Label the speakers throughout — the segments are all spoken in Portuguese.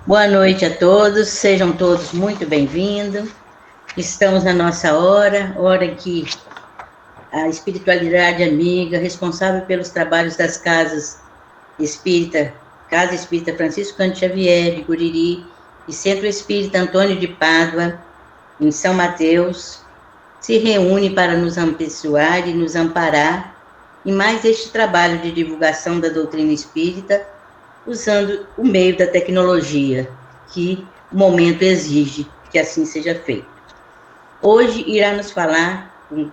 Speaker 1: Boa noite a todos, sejam todos muito bem-vindos. Estamos na nossa hora em que a espiritualidade amiga, responsável pelos trabalhos das casas espírita, Casa Espírita Francisco Cândido Xavier, de Guriri, e Centro Espírita Antônio de Pádua, em São Mateus, se reúne para nos abençoar e nos amparar em mais este trabalho de divulgação da doutrina espírita, usando o meio da tecnologia, que o momento exige que assim seja feito. Hoje irá nos falar, com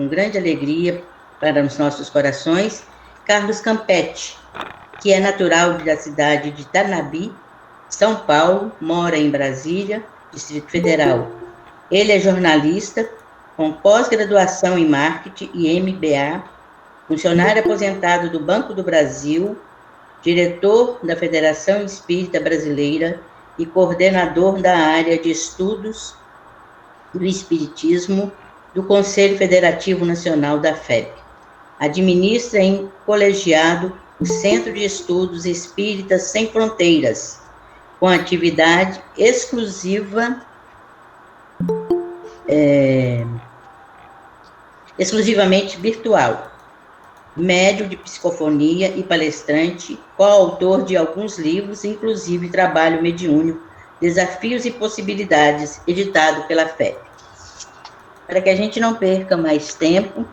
Speaker 1: grande alegria para os nossos corações, Carlos Campetti, que é natural da cidade de Tanabi, São Paulo, mora em Brasília, Distrito Federal. Ele é jornalista, com pós-graduação em marketing e MBA, funcionário aposentado do Banco do Brasil, diretor da Federação Espírita Brasileira e coordenador da área de estudos do Espiritismo do Conselho Federativo Nacional da FEB. Administra em colegiado o Centro de Estudos Espíritas Sem Fronteiras, com atividade exclusivamente virtual. Médium de psicofonia e palestrante, coautor de alguns livros, inclusive Trabalho Mediúnico, Desafios e Possibilidades, editado pela FEB. Para que a gente não perca mais tempo,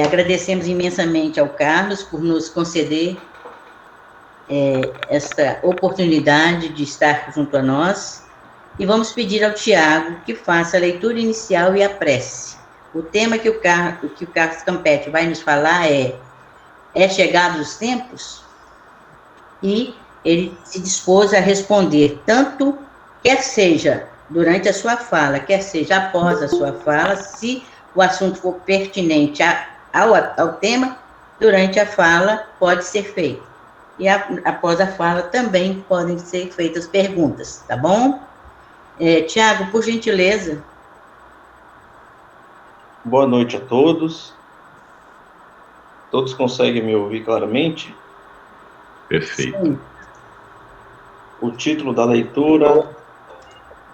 Speaker 1: agradecemos imensamente ao Carlos por nos conceder esta oportunidade de estar junto a nós, e vamos pedir ao Tiago que faça a leitura inicial e a prece. O tema que o Carlos Campetti vai nos falar é chegado os tempos, e ele se dispôs a responder, tanto quer seja durante a sua fala, quer seja após a sua fala, se o assunto for pertinente ao tema, durante a fala pode ser feito. E após a fala também podem ser feitas perguntas, tá bom? Tiago, por gentileza.
Speaker 2: Boa noite a todos. Todos conseguem me ouvir claramente?
Speaker 3: Perfeito.
Speaker 1: Sim.
Speaker 2: O título da leitura: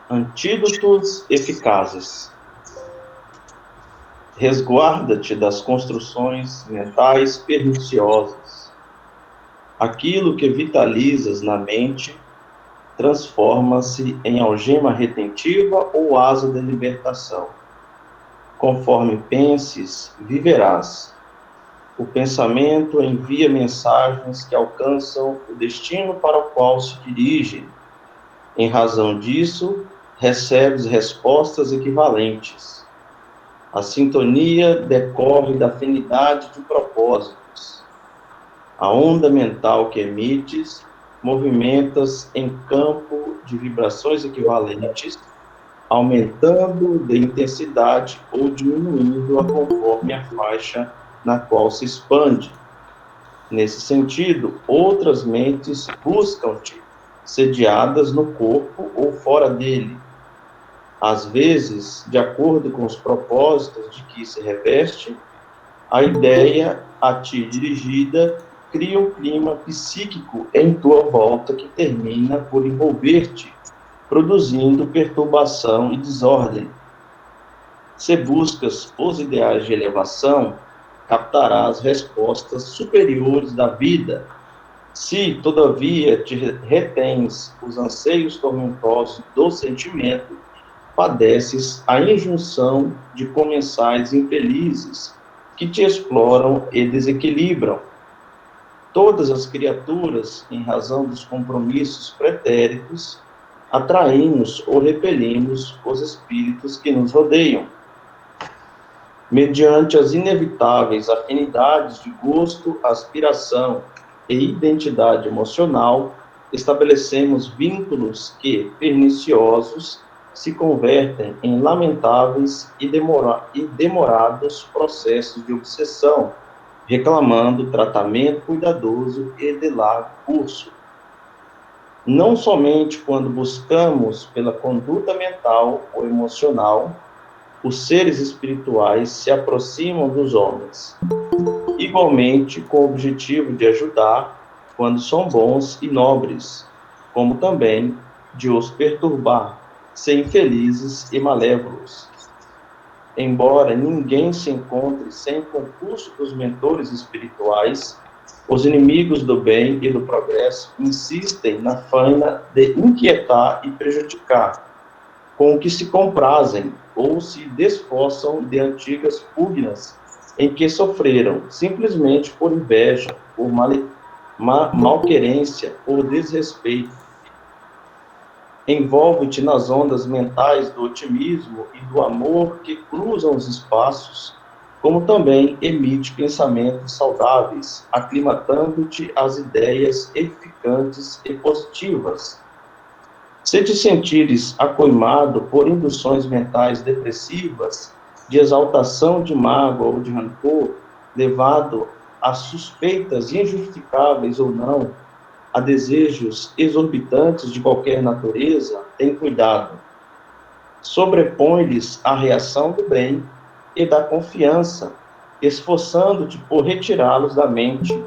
Speaker 2: Antídotos Eficazes. Resguarda-te das construções mentais perniciosas. Aquilo que vitalizas na mente transforma-se em algema retentiva ou asa de libertação. Conforme penses, viverás. O pensamento envia mensagens que alcançam o destino para o qual se dirige. Em razão disso, recebes respostas equivalentes. A sintonia decorre da afinidade de propósitos. A onda mental que emites movimentas em campo de vibrações equivalentes, aumentando de intensidade ou diminuindo-a conforme a faixa na qual se expande. Nesse sentido, outras mentes buscam-te, sediadas no corpo ou fora dele. Às vezes, de acordo com os propósitos de que se reveste, a ideia a ti dirigida cria um clima psíquico em tua volta que termina por envolver-te, produzindo perturbação e desordem. Se buscas os ideais de elevação, captarás respostas superiores da vida. Se, todavia, te retens os anseios tormentosos do sentimento, padeces a injunção de comensais infelizes que te exploram e desequilibram. Todas as criaturas, em razão dos compromissos pretéritos, atraímos ou repelimos os espíritos que nos rodeiam. Mediante as inevitáveis afinidades de gosto, aspiração e identidade emocional, estabelecemos vínculos que, perniciosos, se convertem em lamentáveis e demorados processos de obsessão, reclamando tratamento cuidadoso e de largo curso. Não somente quando buscamos pela conduta mental ou emocional, os seres espirituais se aproximam dos homens, igualmente com o objetivo de ajudar quando são bons e nobres, como também de os perturbar, ser infelizes e malévolos. Embora ninguém se encontre sem concurso dos mentores espirituais, os inimigos do bem e do progresso insistem na faina de inquietar e prejudicar, com o que se comprazem ou se desforçam de antigas pugnas em que sofreram, simplesmente por inveja, por malquerência, por desrespeito. Envolve-te nas ondas mentais do otimismo e do amor que cruzam os espaços, como também emite pensamentos saudáveis, aclimatando-te às ideias edificantes e positivas. Se te sentires acoimado por induções mentais depressivas, de exaltação de mágoa ou de rancor, levado a suspeitas injustificáveis ou não, a desejos exorbitantes de qualquer natureza, tem cuidado. Sobrepõe-lhes a reação do bem e da confiança, esforçando-te por retirá-los da mente.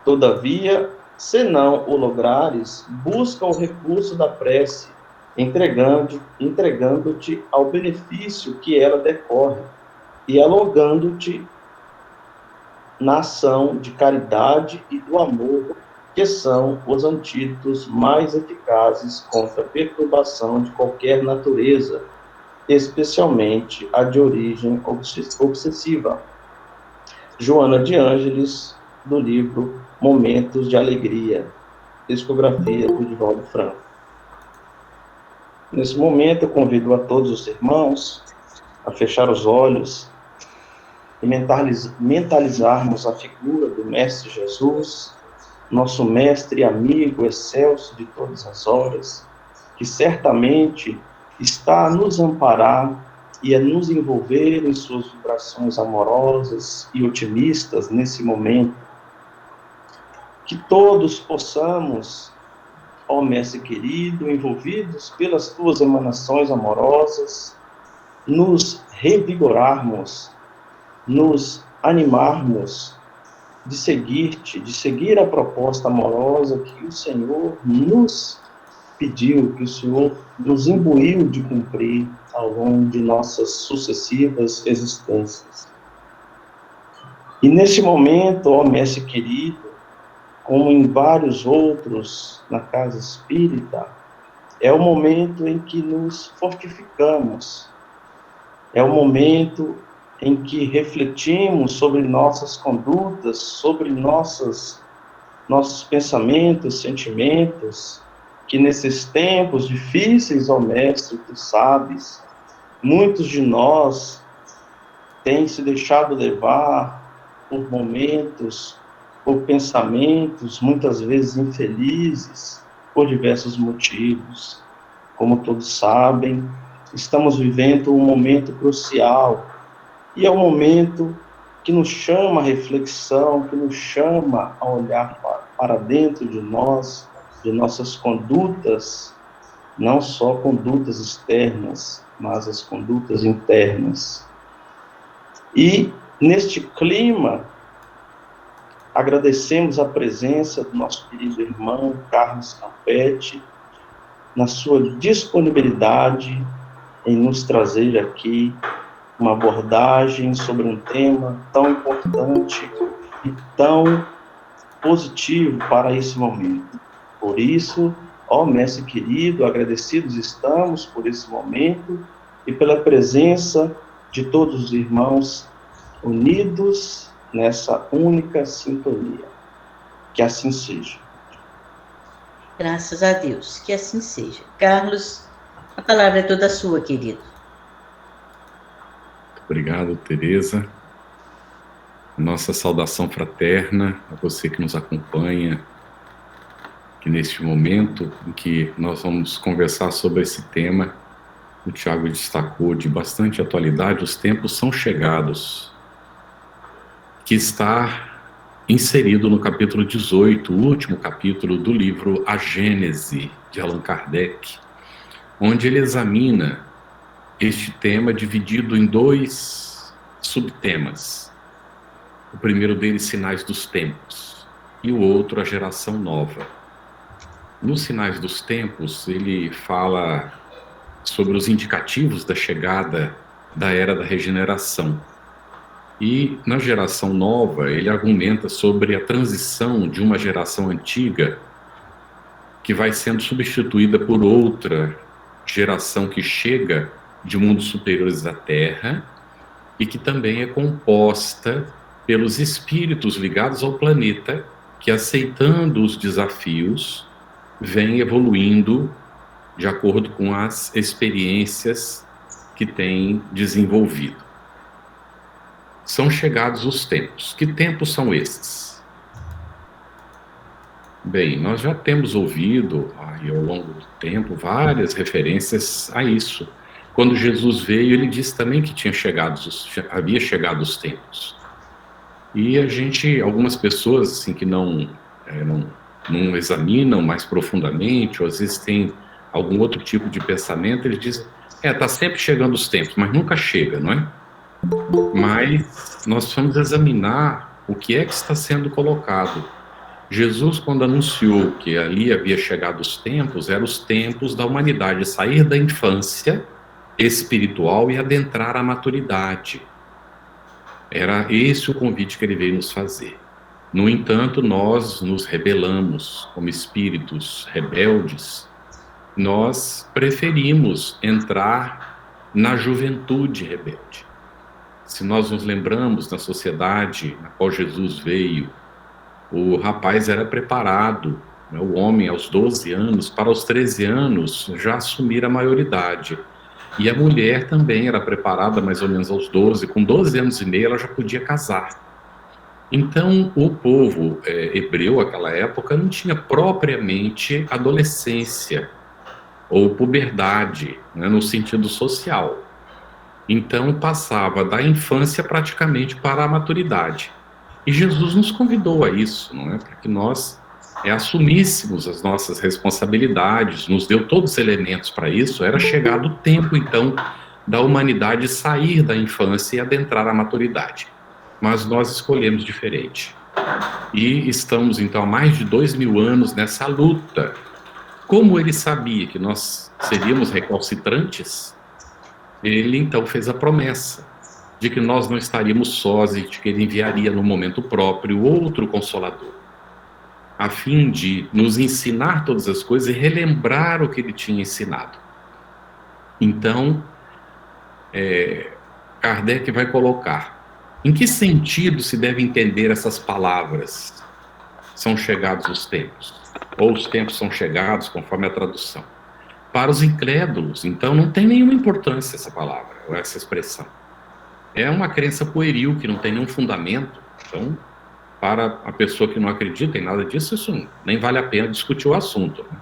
Speaker 2: Todavia, se não o lograres, busca o recurso da prece, entregando-te ao benefício que ela decorre e alongando-te na ação de caridade e do amor, que são os antídotos mais eficazes contra a perturbação de qualquer natureza, especialmente a de origem obsessiva. Joana de Ângeles, do livro Momentos de Alegria, discografia do Divaldo Franco. Nesse momento, eu convido a todos os irmãos a fechar os olhos e mentalizarmos a figura do Mestre Jesus, nosso mestre e amigo excelso de todas as horas, que certamente está a nos amparar e a nos envolver em suas vibrações amorosas e otimistas nesse momento. Que todos possamos, ó Mestre querido, envolvidos pelas tuas emanações amorosas, nos revigorarmos, nos animarmos de seguir-te, de seguir a proposta amorosa que o Senhor nos pediu, que o Senhor nos imbuiu de cumprir ao longo de nossas sucessivas existências. E nesse momento, ó Mestre querido, como em vários outros na casa espírita, é o momento em que nos fortificamos, é o momento em que refletimos sobre nossas condutas, sobre nossos pensamentos, sentimentos, que nesses tempos difíceis, ó Mestre, tu sabes, muitos de nós têm se deixado levar por momentos, por pensamentos, muitas vezes infelizes, por diversos motivos. Como todos sabem, estamos vivendo um momento crucial, e é um momento que nos chama à reflexão, que nos chama a olhar para dentro de nós, de nossas condutas, não só condutas externas, mas as condutas internas. E, neste clima, agradecemos a presença do nosso querido irmão Carlos Campetti, na sua disponibilidade em nos trazer aqui uma abordagem sobre um tema tão importante e tão positivo para esse momento. Por isso, ó Mestre querido, agradecidos estamos por esse momento e pela presença de todos os irmãos unidos nessa única sintonia. Que assim seja.
Speaker 1: Graças a Deus, que assim seja. Carlos, a palavra é toda sua, querido.
Speaker 3: Obrigado, Tereza. Nossa saudação fraterna a você que nos acompanha, que neste momento em que nós vamos conversar sobre esse tema, o Tiago destacou de bastante atualidade, os tempos são chegados, que está inserido no capítulo 18, o último capítulo do livro A Gênese, de Allan Kardec, onde ele examina este tema dividido em 2 subtemas. O primeiro deles, Sinais dos Tempos, e o outro, A Geração Nova. nos Sinais dos Tempos, ele fala sobre os indicativos da chegada da Era da Regeneração. E na geração nova, ele argumenta sobre a transição de uma geração antiga que vai sendo substituída por outra geração que chega de mundos superiores à Terra e que também é composta pelos espíritos ligados ao planeta que, aceitando os desafios, vem evoluindo de acordo com as experiências que têm desenvolvido. São chegados os tempos. Que tempos são esses? Bem, nós já temos ouvido ao longo do tempo várias referências a isso. Quando Jesus veio, ele disse também que havia chegado os tempos. E algumas pessoas assim, que não examinam mais profundamente, ou às vezes têm algum outro tipo de pensamento, eles dizem, está sempre chegando os tempos, mas nunca chega, não é? Mas nós vamos examinar o que é que está sendo colocado. Jesus, quando anunciou que ali havia chegado os tempos, eram os tempos da humanidade sair da infância espiritual e adentrar a maturidade. Era esse o convite que ele veio nos fazer. No entanto, nós nos rebelamos como espíritos rebeldes. Nós preferimos entrar na juventude rebelde. Se nós nos lembramos, na sociedade na qual Jesus veio, o rapaz era preparado, né, o homem aos 12 anos, para aos 13 anos já assumir a maioridade. E a mulher também era preparada mais ou menos aos 12, com 12 anos e meio ela já podia casar. Então o povo hebreu, naquela época, não tinha propriamente adolescência ou puberdade, né, no sentido social. Então passava da infância praticamente para a maturidade. E Jesus nos convidou a isso, não é? Para que nós assumíssemos as nossas responsabilidades, nos deu todos os elementos para isso. Era chegado o tempo, então, da humanidade sair da infância e adentrar a maturidade. Mas nós escolhemos diferente. E estamos, então, há mais de 2000 anos nessa luta. Como ele sabia que nós seríamos recalcitrantes, ele então fez a promessa de que nós não estaríamos sós e de que ele enviaria no momento próprio outro Consolador, a fim de nos ensinar todas as coisas e relembrar o que ele tinha ensinado. Então, Kardec vai colocar, em que sentido se deve entender essas palavras? São chegados os tempos, ou os tempos são chegados, conforme a tradução. Para os incrédulos, então, não tem nenhuma importância essa palavra, ou essa expressão. É uma crença pueril, que não tem nenhum fundamento. Então, para a pessoa que não acredita em nada disso, isso nem vale a pena discutir o assunto, né?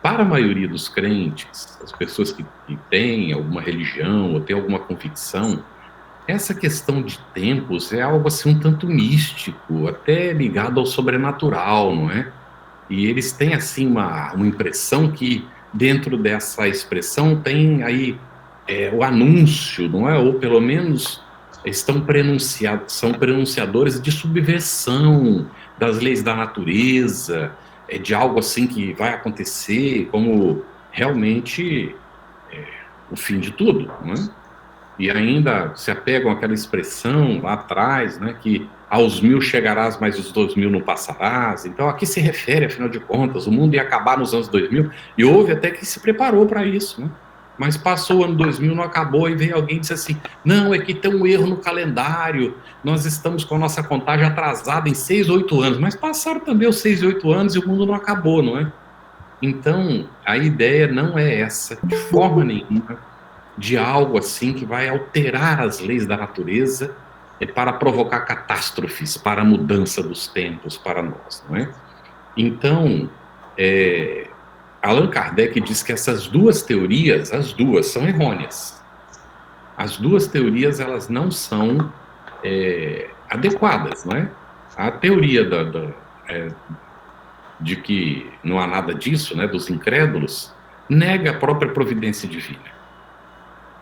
Speaker 3: Para a maioria dos crentes, as pessoas que têm alguma religião ou têm alguma convicção, essa questão de tempos é algo assim um tanto místico, até ligado ao sobrenatural, não é? E eles têm assim uma impressão que dentro dessa expressão tem aí o anúncio, não é? Ou pelo menos são prenunciadores de subversão das leis da natureza, de algo assim que vai acontecer como realmente o fim de tudo, não é? E ainda se apegam àquela expressão lá atrás, né, que aos 1000 chegarás, mas os 2000 não passarás. Então, a que se refere, afinal de contas? O mundo ia acabar nos anos 2000, e houve até que se preparou para isso, né? Mas passou o ano 2000, não acabou, e veio alguém e disse assim, não, é que tem um erro no calendário, nós estamos com a nossa contagem atrasada em 6, 8 anos, mas passaram também os 6 e 8 anos e o mundo não acabou, não é? Então, a ideia não é essa, de forma nenhuma, de algo assim que vai alterar as leis da natureza para provocar catástrofes, para a mudança dos tempos para nós, não é? Então, Allan Kardec diz que essas duas teorias, as duas, são errôneas. As duas teorias, elas não são adequadas, não é? A teoria de que não há nada disso, né, dos incrédulos, nega a própria providência divina.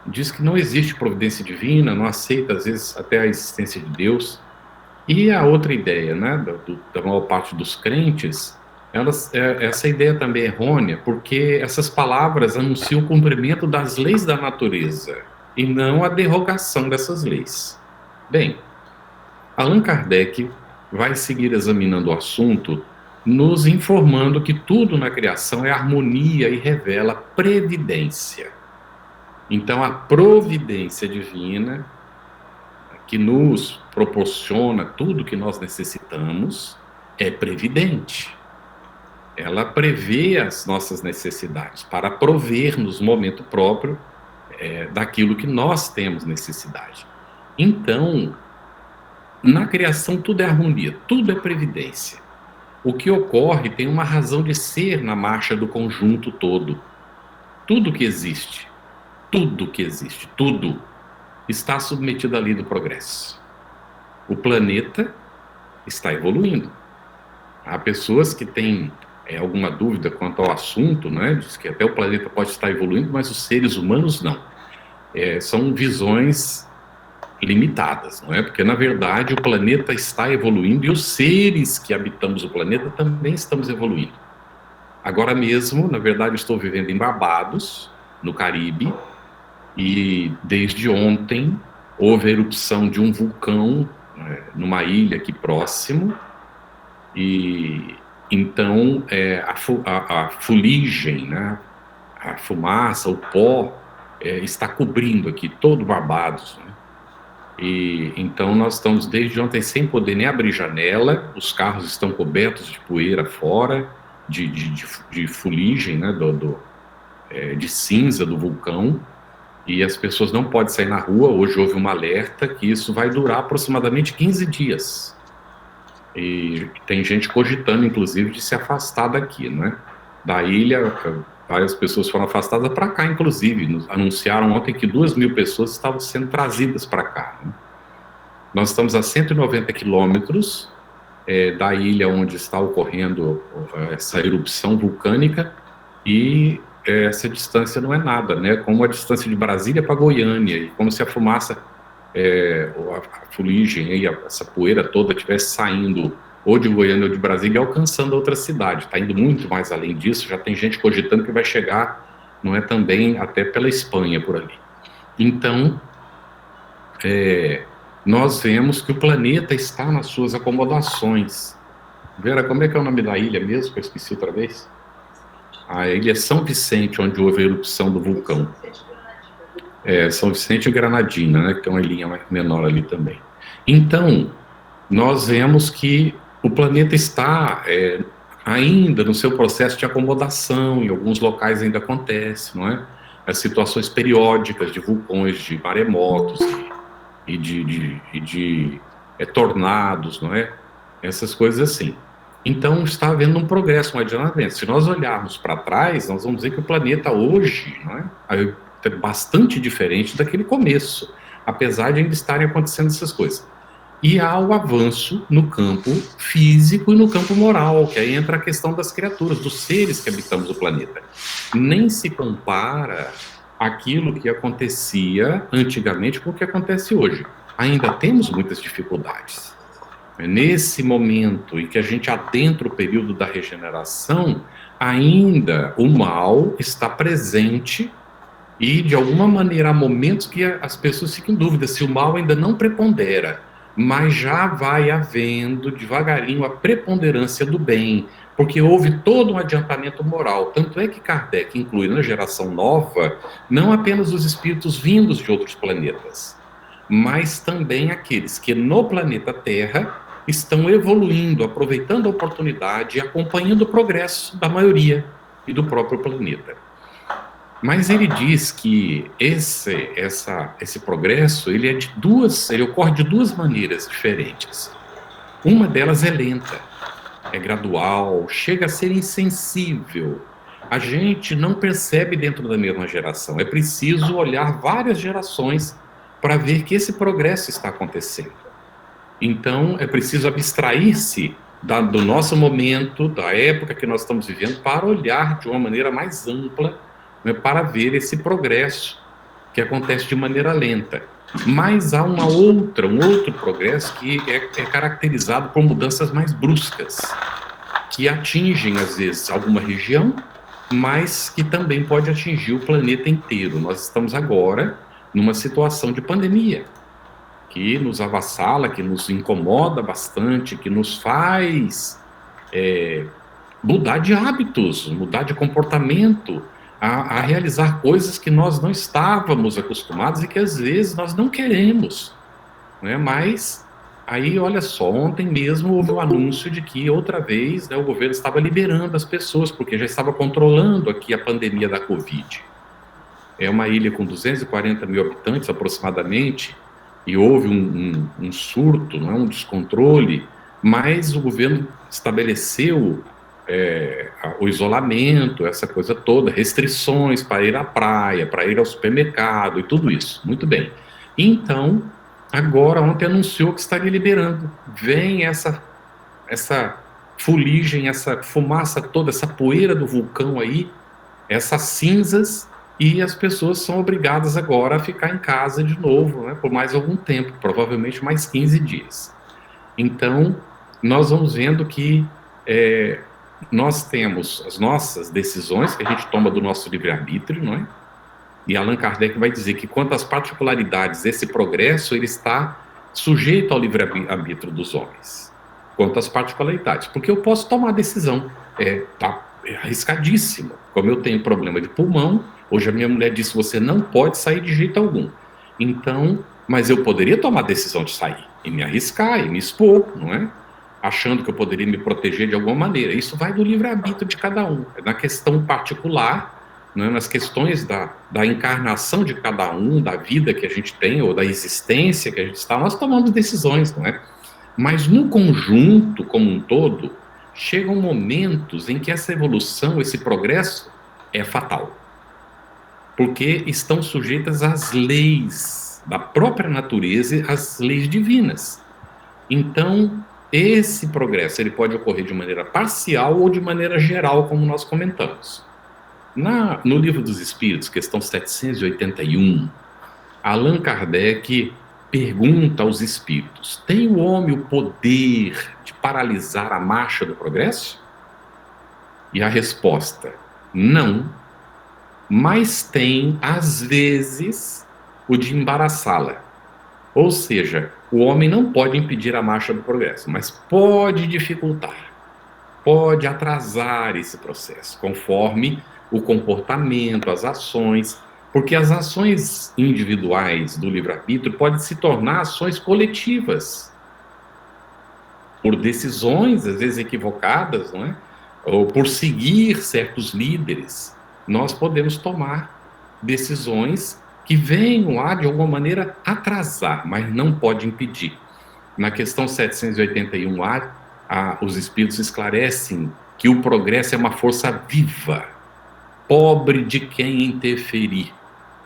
Speaker 3: Diz que não existe providência divina, não aceita, às vezes, até a existência de Deus. E a outra ideia, né, da maior parte dos crentes, essa ideia também é errônea, porque essas palavras anunciam o cumprimento das leis da natureza e não a derrogação dessas leis. Bem, Allan Kardec vai seguir examinando o assunto, nos informando que tudo na criação é harmonia e revela previdência. Então, a providência divina, que nos proporciona tudo que nós necessitamos, é previdente. Ela prevê as nossas necessidades para prover-nos no momento próprio daquilo que nós temos necessidade. Então, na criação tudo é harmonia, tudo é previdência. O que ocorre tem uma razão de ser na marcha do conjunto todo. Tudo que existe, tudo está submetido à lei do progresso. O planeta está evoluindo. Há pessoas que têm alguma dúvida quanto ao assunto, né? Diz que até o planeta pode estar evoluindo, mas os seres humanos não. São visões limitadas, não é? Porque, na verdade, o planeta está evoluindo e os seres que habitamos o planeta também estamos evoluindo. Agora mesmo, na verdade, estou vivendo em Barbados, no Caribe, e desde ontem houve a erupção de um vulcão numa ilha aqui próximo, e então a fuligem, né, a fumaça, o pó está cobrindo aqui todo Barbados, né? E então nós estamos desde ontem sem poder nem abrir janela, os carros estão cobertos de poeira fora, de fuligem, né, de cinza do vulcão, e as pessoas não podem sair na rua. Hoje houve um alerta que isso vai durar aproximadamente 15 dias. E tem gente cogitando, inclusive, de se afastar daqui, né? Da ilha, várias pessoas foram afastadas para cá, inclusive. Anunciaram ontem que 2.000 pessoas estavam sendo trazidas para cá, né? Nós estamos a 190 quilômetros da ilha onde está ocorrendo essa erupção vulcânica, e essa distância não é nada, né? Como a distância de Brasília para Goiânia, e como se a fumaça, a fuligem, essa poeira toda estivesse saindo ou de Goiânia ou de Brasília e alcançando outra cidade. Está indo muito mais além disso, já tem gente cogitando que vai chegar, não é, também até pela Espanha por ali. Então, nós vemos que o planeta está nas suas acomodações. Vera, como é que é o nome da ilha mesmo, que eu esqueci outra vez? A ilha São Vicente, onde houve a erupção do vulcão. São Vicente e Granadina, né, que é uma ilhinha menor ali também. Então, nós vemos que o planeta está ainda no seu processo de acomodação, em alguns locais ainda acontece, não é? As situações periódicas de vulcões, de maremotos e de tornados, não é? Essas coisas assim. Então, está havendo um progresso, um adiantamento. Se nós olharmos para trás, nós vamos ver que o planeta hoje, não é bastante diferente daquele começo, apesar de ainda estarem acontecendo essas coisas. E há o avanço no campo físico e no campo moral, que aí entra a questão das criaturas, dos seres que habitamos o planeta. Nem se compara aquilo que acontecia antigamente com o que acontece hoje. Ainda temos muitas dificuldades. Nesse momento em que a gente adentra o período da regeneração, ainda o mal está presente e, de alguma maneira, há momentos que as pessoas ficam em dúvida se o mal ainda não prepondera, mas já vai havendo, devagarinho, a preponderância do bem, porque houve todo um adiantamento moral. Tanto é que Kardec inclui na geração nova não apenas os espíritos vindos de outros planetas, mas também aqueles que no planeta Terra estão evoluindo, aproveitando a oportunidade e acompanhando o progresso da maioria e do próprio planeta. Mas ele diz que esse progresso ele ocorre de duas maneiras diferentes. Uma delas é lenta, é gradual, chega a ser insensível. A gente não percebe dentro da mesma geração. É preciso olhar várias gerações para ver que esse progresso está acontecendo. Então, é preciso abstrair-se do nosso momento, da época que nós estamos vivendo, para olhar de uma maneira mais ampla, né, para ver esse progresso que acontece de maneira lenta. Mas há um outro progresso que é caracterizado por mudanças mais bruscas, que atingem, às vezes, alguma região, mas que também pode atingir o planeta inteiro. Nós estamos agora numa situação de pandemia, que nos avassala, que nos incomoda bastante, que nos faz mudar de hábitos, mudar de comportamento, a realizar coisas que nós não estávamos acostumados e que às vezes nós não queremos, né? Mas aí, olha só, ontem mesmo houve um anúncio de que outra vez, né, o governo estava liberando as pessoas, porque já estava controlando aqui a pandemia da Covid. É uma ilha com 240 mil habitantes aproximadamente, e houve um surto, não é, um descontrole, mas o governo estabeleceu o isolamento, essa coisa toda, restrições para ir à praia, para ir ao supermercado e tudo isso. Muito bem. Então, agora, ontem anunciou que estaria liberando. Vem essa fuligem, essa fumaça toda, essa poeira do vulcão aí, essas cinzas, e as pessoas são obrigadas agora a ficar em casa de novo, né, por mais algum tempo, provavelmente mais 15 dias. Então, nós vamos vendo que nós temos as nossas decisões que a gente toma do nosso livre-arbítrio, não é? E Allan Kardec vai dizer que quanto às particularidades desse progresso, ele está sujeito ao livre-arbítrio dos homens. Quanto às particularidades, porque eu posso tomar decisão, tá arriscadíssima. Como eu tenho problema de pulmão, hoje a minha mulher disse, você não pode sair de jeito algum. Então, mas eu poderia tomar a decisão de sair, e me arriscar, e me expor, não é? Achando que eu poderia me proteger de alguma maneira. Isso vai do livre-arbítrio de cada um. Na questão particular, né, nas questões da encarnação de cada um, da vida que a gente tem, ou da existência que a gente está, nós tomamos decisões, não é? Mas no conjunto, como um todo, chegam momentos em que essa evolução, esse progresso, é fatal. Porque estão sujeitas às leis da própria natureza e às leis divinas. Então, esse progresso ele pode ocorrer de maneira parcial ou de maneira geral, como nós comentamos. No Livro dos Espíritos, questão 781, Allan Kardec pergunta aos espíritos: tem o homem o poder de paralisar a marcha do progresso? E a resposta: não, mas tem, às vezes, o de embaraçá-la. Ou seja, o homem não pode impedir a marcha do progresso, mas pode dificultar, pode atrasar esse processo, conforme o comportamento, as ações, porque as ações individuais do livre-arbítrio podem se tornar ações coletivas, por decisões, às vezes equivocadas, não é? Ou por seguir certos líderes, nós podemos tomar decisões que venham a, de alguma maneira, atrasar, mas não pode impedir. Na questão 781A, os espíritos esclarecem que o progresso é uma força viva, pobre de quem interferir.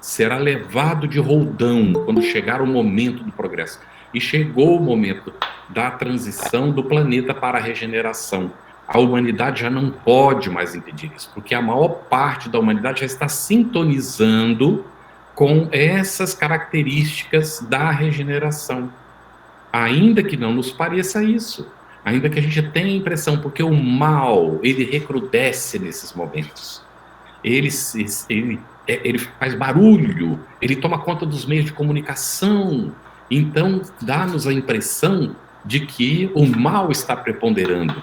Speaker 3: Será levado de roldão quando chegar o momento do progresso. E chegou o momento da transição do planeta para a regeneração. A humanidade já não pode mais impedir isso, porque a maior parte da humanidade já está sintonizando com essas características da regeneração. Ainda que não nos pareça isso, ainda que a gente tenha a impressão, porque o mal, ele recrudesce nesses momentos. Ele faz barulho, ele toma conta dos meios de comunicação, então dá-nos a impressão de que o mal está preponderando,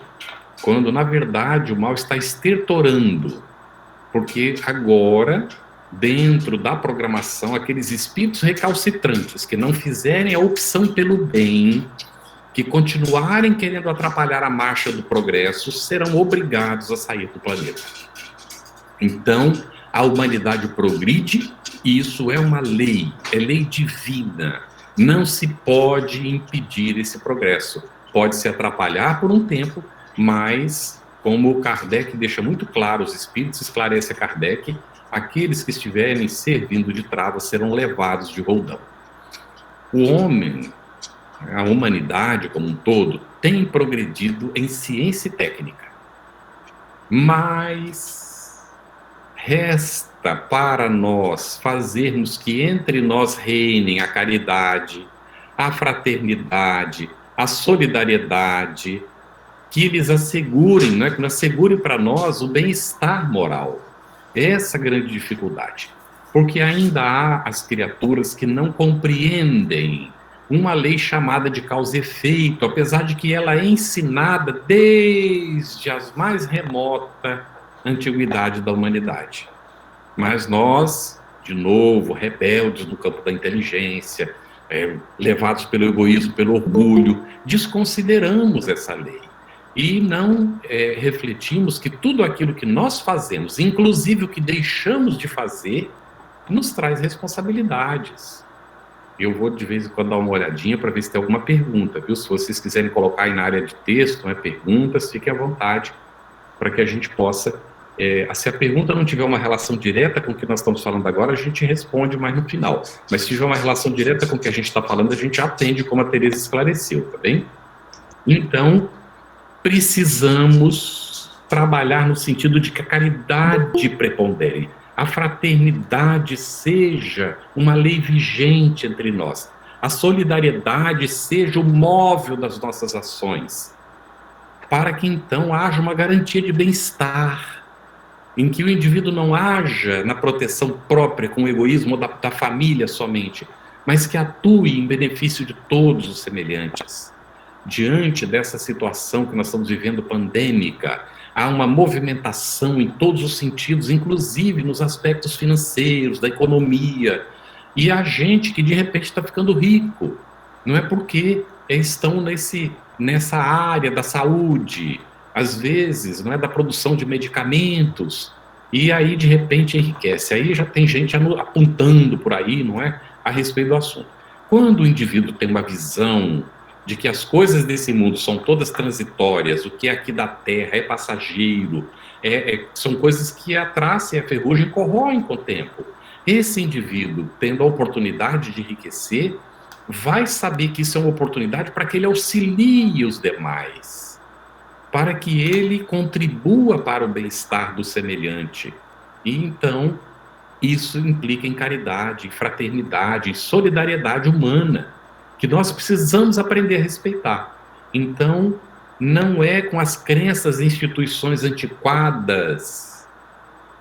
Speaker 3: quando na verdade o mal está estertorando, porque agora, dentro da programação, aqueles espíritos recalcitrantes que não fizerem a opção pelo bem, que continuarem querendo atrapalhar a marcha do progresso, serão obrigados a sair do planeta. Então, a humanidade progride, e isso é uma lei, é lei divina. Não se pode impedir esse progresso. Pode se atrapalhar por um tempo, mas, como Kardec deixa muito claro, os espíritos esclarece a Kardec, aqueles que estiverem servindo de trava serão levados de roldão. O homem, a humanidade como um todo, tem progredido em ciência e técnica. Mas resta para nós fazermos que entre nós reinem a caridade, a fraternidade, a solidariedade, que eles assegurem, né, que assegurem para nós o bem-estar moral. Essa é a grande dificuldade. Porque ainda há as criaturas que não compreendem uma lei chamada de causa e efeito, apesar de que ela é ensinada desde as mais remota antiguidade da humanidade. Mas nós, de novo, rebeldes no campo da inteligência, levados pelo egoísmo, pelo orgulho, desconsideramos essa lei. E não refletimos que tudo aquilo que nós fazemos, inclusive o que deixamos de fazer, nos traz responsabilidades. Eu vou de vez em quando dar uma olhadinha para ver se tem alguma pergunta, viu? Se vocês quiserem colocar aí na área de texto, perguntas, fiquem à vontade, para que a gente possa... se a pergunta não tiver uma relação direta com o que nós estamos falando agora, a gente responde mais no final. Mas se tiver uma relação direta com o que a gente está falando, a gente atende, como a Tereza esclareceu, tá bem? Então, precisamos trabalhar no sentido de que a caridade prepondere, a fraternidade seja uma lei vigente entre nós, a solidariedade seja o móvel das nossas ações, para que então haja uma garantia de bem-estar, em que o indivíduo não haja na proteção própria com o egoísmo da família somente, mas que atue em benefício de todos os semelhantes. Diante dessa situação que nós estamos vivendo pandêmica, há uma movimentação em todos os sentidos, inclusive nos aspectos financeiros, da economia, e há gente que de repente está ficando rico, não é porque estão nessa área da saúde, às vezes, não é, da produção de medicamentos, e aí de repente enriquece. Aí já tem gente apontando por aí, não é, a respeito do assunto. Quando o indivíduo tem uma visão de que as coisas desse mundo são todas transitórias, o que é aqui da terra é passageiro, são coisas que a traça e a ferrugem corroem com o tempo. Esse indivíduo, tendo a oportunidade de enriquecer, vai saber que isso é uma oportunidade para que ele auxilie os demais, para que ele contribua para o bem-estar do semelhante. E então, isso implica em caridade, em fraternidade, em solidariedade humana, que nós precisamos aprender a respeitar. Então, não é com as crenças e instituições antiquadas,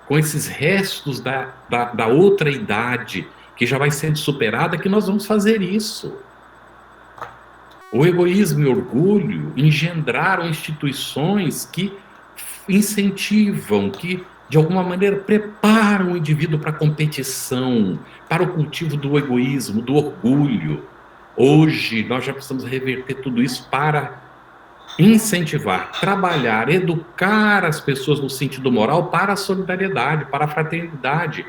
Speaker 3: com esses restos da outra idade, que já vai sendo superada, que nós vamos fazer isso. O egoísmo e o orgulho engendraram instituições que incentivam, que de alguma maneira preparam o indivíduo para a competição, para o cultivo do egoísmo, do orgulho. Hoje nós já precisamos reverter tudo isso para incentivar, trabalhar, educar as pessoas no sentido moral para a solidariedade, para a fraternidade,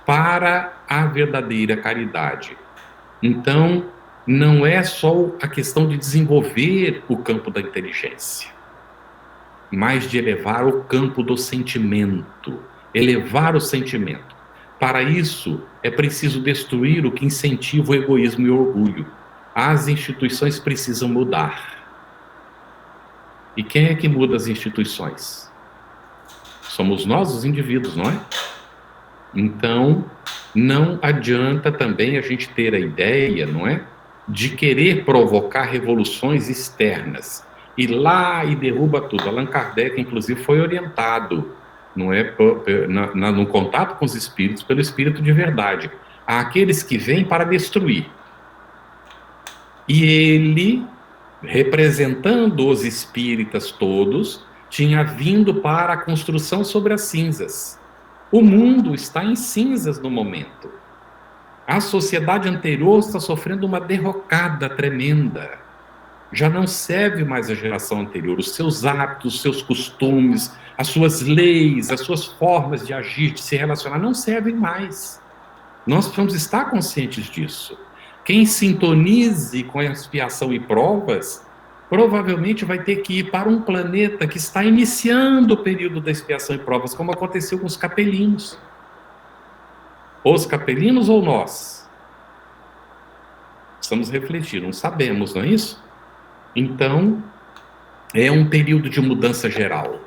Speaker 3: para a verdadeira caridade. Então, não é só a questão de desenvolver o campo da inteligência, mas de elevar o campo do sentimento, elevar o sentimento. Para isso, é preciso destruir o que incentiva o egoísmo e o orgulho. As instituições precisam mudar. E quem é que muda as instituições? Somos nós, os indivíduos, não é? Então, não adianta também a gente ter a ideia, não é, de querer provocar revoluções externas. Ir lá e derruba tudo. Allan Kardec, inclusive, foi orientado, não é, no contato com os espíritos, pelo espírito de verdade. Há aqueles que vêm para destruir. E ele, representando os espíritas todos, tinha vindo para a construção sobre as cinzas. O mundo está em cinzas no momento. A sociedade anterior está sofrendo uma derrocada tremenda. Já não serve mais a geração anterior. Os seus hábitos, os seus costumes, as suas leis, as suas formas de agir, de se relacionar, não servem mais. Nós precisamos estar conscientes disso. Quem sintonize com a expiação e provas, provavelmente vai ter que ir para um planeta que está iniciando o período da expiação e provas, como aconteceu com os capelinos. Os capelinos ou nós? Precisamos refletir, não sabemos, não é isso? Então, é um período de mudança geral.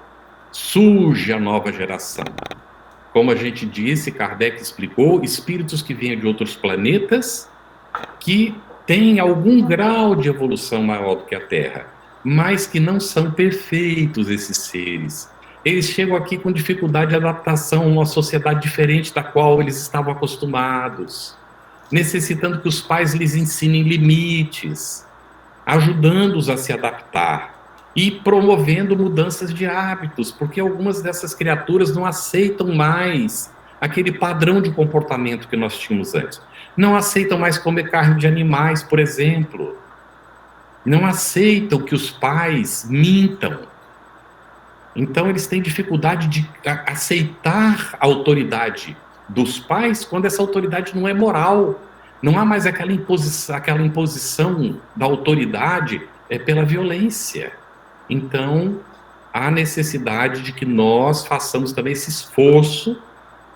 Speaker 3: Surge a nova geração. Como a gente disse, Kardec explicou, espíritos que vêm de outros planetas, que têm algum grau de evolução maior do que a Terra. mas que não são perfeitos esses seres. Eles chegam aqui com dificuldade de adaptação a uma sociedade diferente da qual eles estavam acostumados, necessitando que os pais lhes ensinem limites, ajudando-os a se adaptar e promovendo mudanças de hábitos, porque algumas dessas criaturas não aceitam mais aquele padrão de comportamento que nós tínhamos antes. Não aceitam mais comer carne de animais, por exemplo. Não aceitam que os pais mintam. Então eles têm dificuldade de aceitar a autoridade dos pais quando essa autoridade não é moral. Não há mais aquela imposição da autoridade pela violência. Então, há necessidade de que nós façamos também esse esforço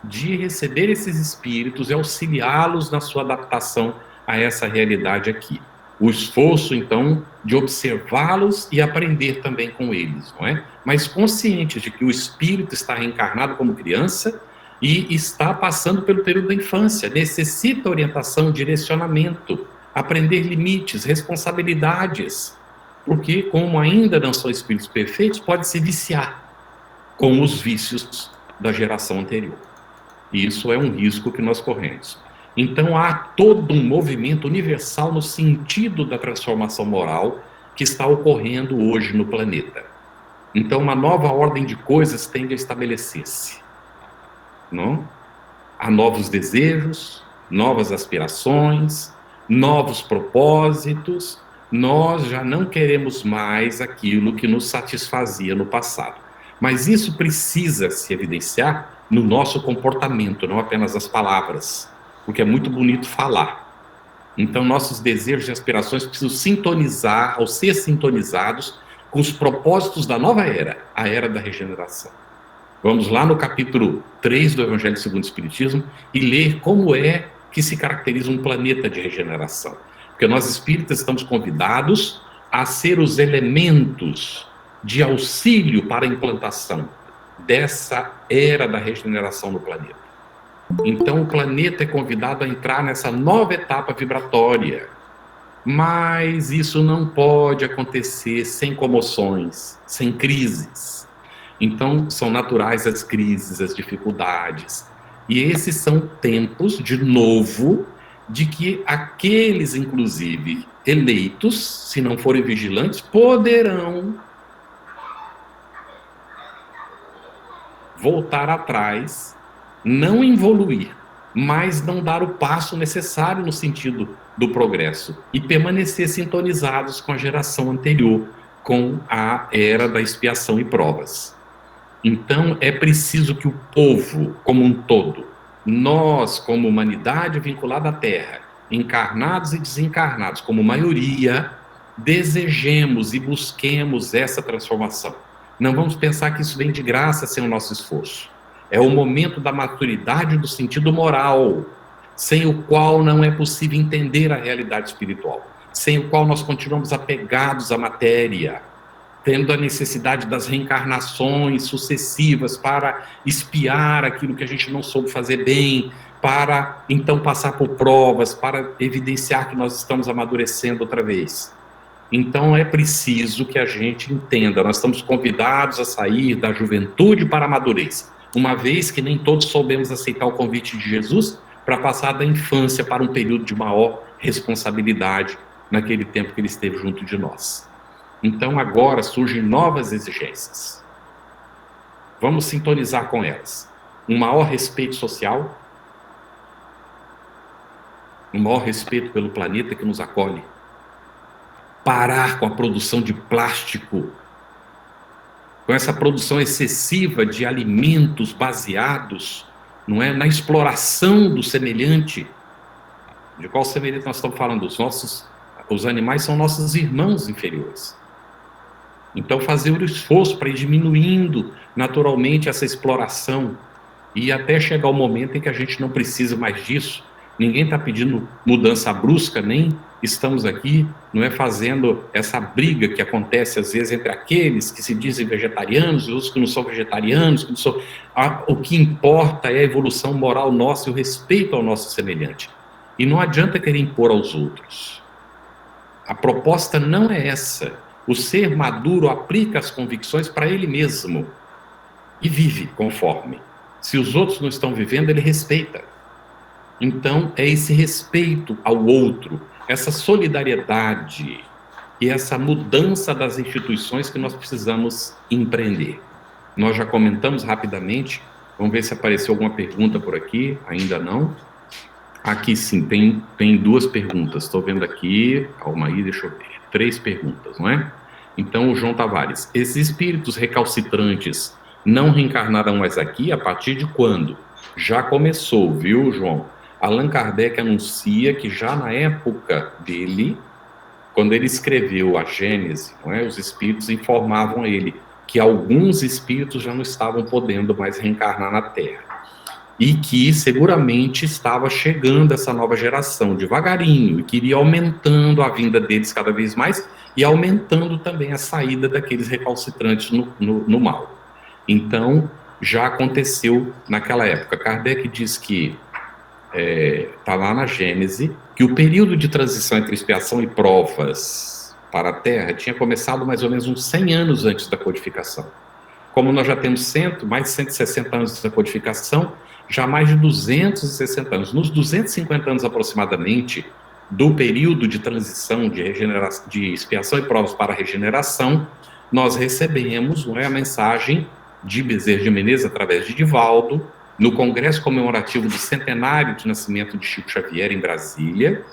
Speaker 3: de receber esses espíritos e auxiliá-los na sua adaptação a essa realidade aqui. O esforço, então, de observá-los e aprender também com eles, não é? Mas conscientes de que o espírito está reencarnado como criança e está passando pelo período da infância, necessita orientação, direcionamento, aprender limites, responsabilidades, porque, como ainda não são espíritos perfeitos, pode se viciar com os vícios da geração anterior. E isso é um risco que nós corremos. Então, há todo um movimento universal no sentido da transformação moral que está ocorrendo hoje no planeta. Então, uma nova ordem de coisas tende a estabelecer-se. Não? Há novos desejos, novas aspirações, novos propósitos. Nós já não queremos mais aquilo que nos satisfazia no passado. Mas isso precisa se evidenciar no nosso comportamento, não apenas as palavras, porque é muito bonito falar. Então, nossos desejos e aspirações precisam sintonizar, ou ser sintonizados, com os propósitos da nova era, a era da regeneração. Vamos lá no capítulo 3 do Evangelho segundo o Espiritismo e ler como é que se caracteriza um planeta de regeneração. Porque nós espíritas estamos convidados a ser os elementos de auxílio para a implantação dessa era da regeneração no planeta. Então o planeta é convidado a entrar nessa nova etapa vibratória. Mas isso não pode acontecer sem comoções, sem crises. Então, são naturais as crises, as dificuldades. E esses são tempos, de novo, de que aqueles, inclusive, eleitos, se não forem vigilantes, poderão voltar atrás, não evoluir, mas não dar o passo necessário no sentido do progresso e permanecer sintonizados com a geração anterior, com a era da expiação e provas. Então, é preciso que o povo, como um todo, nós, como humanidade vinculada à Terra, encarnados e desencarnados, como maioria, desejemos e busquemos essa transformação. Não vamos pensar que isso vem de graça sem o nosso esforço. É o momento da maturidade do sentido moral, sem o qual não é possível entender a realidade espiritual, sem o qual nós continuamos apegados à matéria, tendo a necessidade das reencarnações sucessivas para espiar aquilo que a gente não soube fazer bem, para então passar por provas, para evidenciar que nós estamos amadurecendo outra vez. Então é preciso que a gente entenda, nós estamos convidados a sair da juventude para a madurez, uma vez que nem todos soubemos aceitar o convite de Jesus para passar da infância para um período de maior responsabilidade naquele tempo que ele esteve junto de nós. Então agora surgem novas exigências. Vamos sintonizar com elas. Um maior respeito social, um maior respeito pelo planeta que nos acolhe. Parar com a produção de plástico, com essa produção excessiva de alimentos baseados, não é, na exploração do semelhante. De qual semelhante nós estamos falando? Os animais são nossos irmãos inferiores. Então fazer o esforço para ir diminuindo naturalmente essa exploração e até chegar o momento em que a gente não precisa mais disso. Ninguém está pedindo mudança brusca, nem estamos aqui, não é, fazendo essa briga que acontece às vezes entre aqueles que se dizem vegetarianos e os que não são vegetarianos, que não são... O que importa é a evolução moral nossa e o respeito ao nosso semelhante. E não adianta querer impor aos outros. A proposta não é essa. O ser maduro aplica as convicções para ele mesmo e vive conforme. Se os outros não estão vivendo, ele respeita. Então, é esse respeito ao outro, essa solidariedade e essa mudança das instituições que nós precisamos empreender. Nós já comentamos rapidamente, vamos ver se apareceu alguma pergunta por aqui, ainda não. Aqui sim, tem 2 perguntas, estou vendo aqui, calma aí, deixa eu ver, 3 perguntas, não é? Então, o João Tavares, esses espíritos recalcitrantes não reencarnarão mais aqui a partir de quando? Já começou, viu, João? Allan Kardec anuncia que já na época dele, quando ele escreveu a Gênese, não é, os espíritos informavam ele que alguns espíritos já não estavam podendo mais reencarnar na Terra. E que seguramente estava chegando essa nova geração devagarinho, e que iria aumentando a vinda deles cada vez mais, e aumentando também a saída daqueles recalcitrantes no mal. Então, já aconteceu naquela época. Kardec diz que, está lá na Gênese, que o período de transição entre expiação e provas para a Terra tinha começado mais ou menos uns 100 anos antes da codificação. Como nós já temos mais de 160 anos da codificação, já mais de 260 anos. Nos 250 anos aproximadamente do período de transição de expiação e provas para a regeneração, nós recebemos a mensagem de Bezerra de Menezes, através de Divaldo, no congresso comemorativo do centenário de nascimento de Chico Xavier, em Brasília.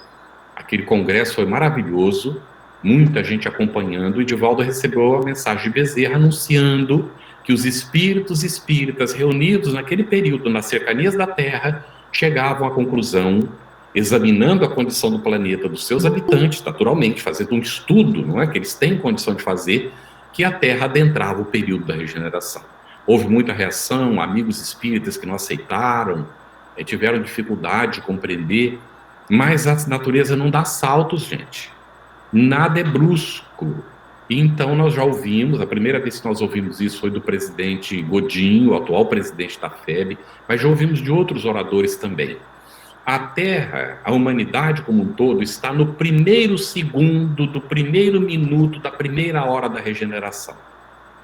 Speaker 3: Aquele congresso foi maravilhoso, muita gente acompanhando, e Divaldo recebeu a mensagem de Bezerra anunciando que os espíritos espíritas reunidos naquele período nas cercanias da Terra chegavam à conclusão, examinando a condição do planeta, dos seus habitantes, naturalmente, fazendo um estudo, não é, que eles têm condição de fazer, que a Terra adentrava o período da regeneração. Houve muita reação, amigos espíritas que não aceitaram, tiveram dificuldade de compreender, mas a natureza não dá saltos, gente. Nada é brusco. Então nós já ouvimos, a primeira vez que nós ouvimos isso foi do presidente Godinho, o atual presidente da FEB, mas já ouvimos de outros oradores também. A Terra, a humanidade como um todo, está no primeiro segundo, do primeiro minuto, da primeira hora da regeneração.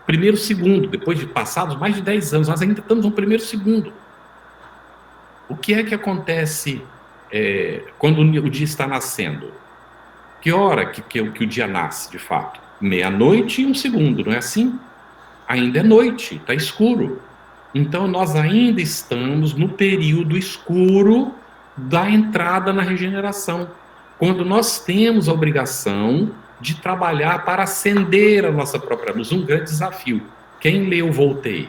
Speaker 3: Primeiro segundo, depois de passados mais de 10 anos, nós ainda estamos no primeiro segundo. O que é que acontece quando o dia está nascendo? Que hora que o dia nasce, de fato? 12:00 e 1 segundo, não é assim? Ainda é noite, está escuro. Então, nós ainda estamos no período escuro da entrada na regeneração, quando nós temos a obrigação de trabalhar para acender a nossa própria luz, um grande desafio. Quem leu Voltei?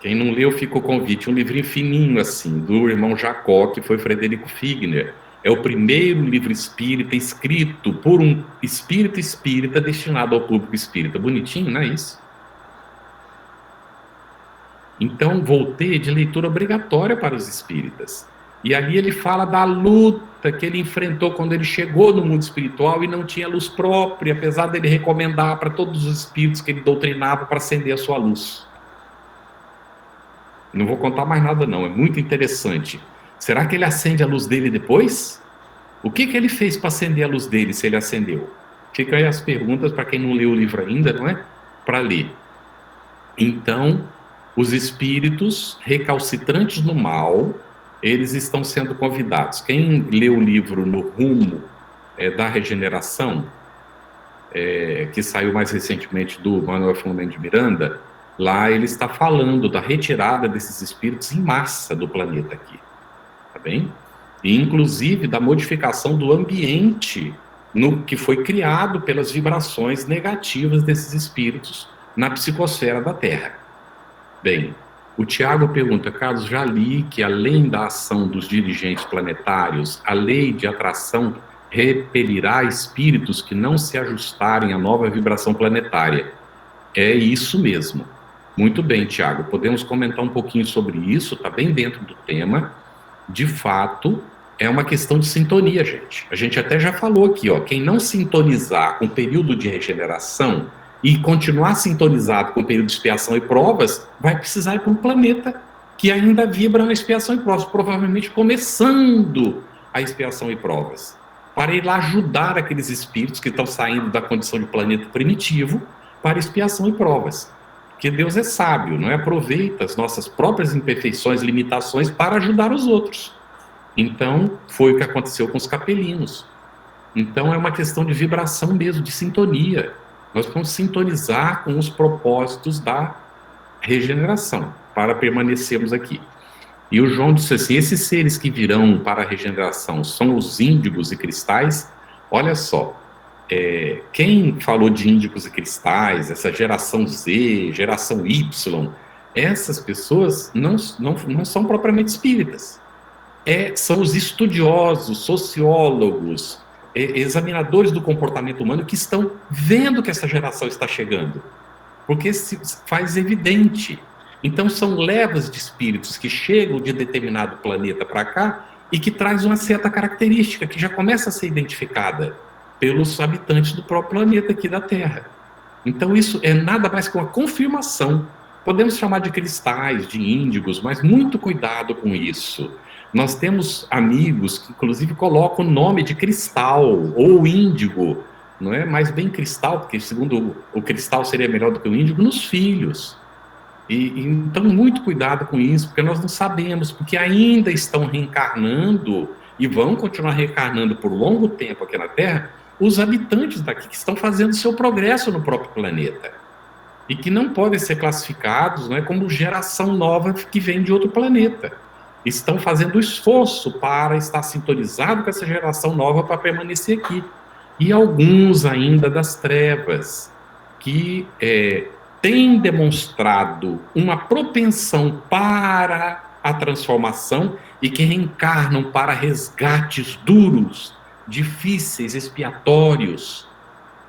Speaker 3: Quem não leu, fica o convite, um livrinho fininho assim, do irmão Jacó, que foi Frederico Figner. É o primeiro livro espírita escrito por um espírito espírita destinado ao público espírita. Bonitinho, não é isso? Então, Voltei de leitura obrigatória para os espíritas. E ali ele fala da luta que ele enfrentou quando ele chegou no mundo espiritual e não tinha luz própria, apesar dele recomendar para todos os espíritos que ele doutrinava para acender a sua luz. Não vou contar mais nada não, é muito interessante. Será que ele acende a luz dele depois? O que ele fez para acender a luz dele, se ele acendeu? Fica aí as perguntas para quem não leu o livro ainda, não é? Para ler. Então, os espíritos recalcitrantes no mal, eles estão sendo convidados. Quem leu o livro No Rumo da Regeneração, que saiu mais recentemente do Manuel Filomeno de Miranda, lá ele está falando da retirada desses espíritos em massa do planeta aqui. Tá bem? E, inclusive, da modificação do ambiente que foi criado pelas vibrações negativas desses espíritos na psicosfera da Terra. Bem, o Tiago pergunta, Carlos, já li que além da ação dos dirigentes planetários, a lei de atração repelirá espíritos que não se ajustarem à nova vibração planetária. É isso mesmo. Muito bem, Tiago, podemos comentar um pouquinho sobre isso, está bem dentro do tema. De fato, é uma questão de sintonia, gente. A gente até já falou aqui, ó, quem não sintonizar com o período de regeneração e continuar sintonizado com o período de expiação e provas, vai precisar ir para um planeta que ainda vibra na expiação e provas, provavelmente começando a expiação e provas. para ir lá ajudar aqueles espíritos que estão saindo da condição de planeta primitivo para expiação e provas. Porque Deus é sábio, não é? Aproveita as nossas próprias imperfeições, limitações para ajudar os outros. Então, foi o que aconteceu com os capelinos. Então, é uma questão de vibração mesmo, de sintonia. Nós vamos sintonizar com os propósitos da regeneração, para permanecermos aqui. E o João disse assim, esses seres que virão para a regeneração são os índigos e cristais. Olha só, quem falou de índigos e cristais, essa geração Z, geração Y, essas pessoas não são propriamente espíritas. São os estudiosos, sociólogos, examinadores do comportamento humano que estão vendo que essa geração está chegando. Porque se faz evidente. Então são levas de espíritos que chegam de determinado planeta para cá e que traz uma certa característica que já começa a ser identificada pelos habitantes do próprio planeta aqui da Terra. Então isso é nada mais que uma confirmação. Podemos chamar de cristais, de índigos, mas muito cuidado com isso. Nós temos amigos que inclusive colocam o nome de cristal ou índigo, não é? Mas bem cristal, porque segundo o cristal seria melhor do que o índigo, nos filhos. Então, muito cuidado com isso, porque nós não sabemos, porque ainda estão reencarnando e vão continuar reencarnando por longo tempo aqui na Terra, os habitantes daqui que estão fazendo seu progresso no próprio planeta e que não podem ser classificados, não é, como geração nova que vem de outro planeta. Estão fazendo esforço para estar sintonizado com essa geração nova para permanecer aqui. E alguns ainda das trevas que têm demonstrado uma propensão para a transformação e que reencarnam para resgates duros, difíceis, expiatórios,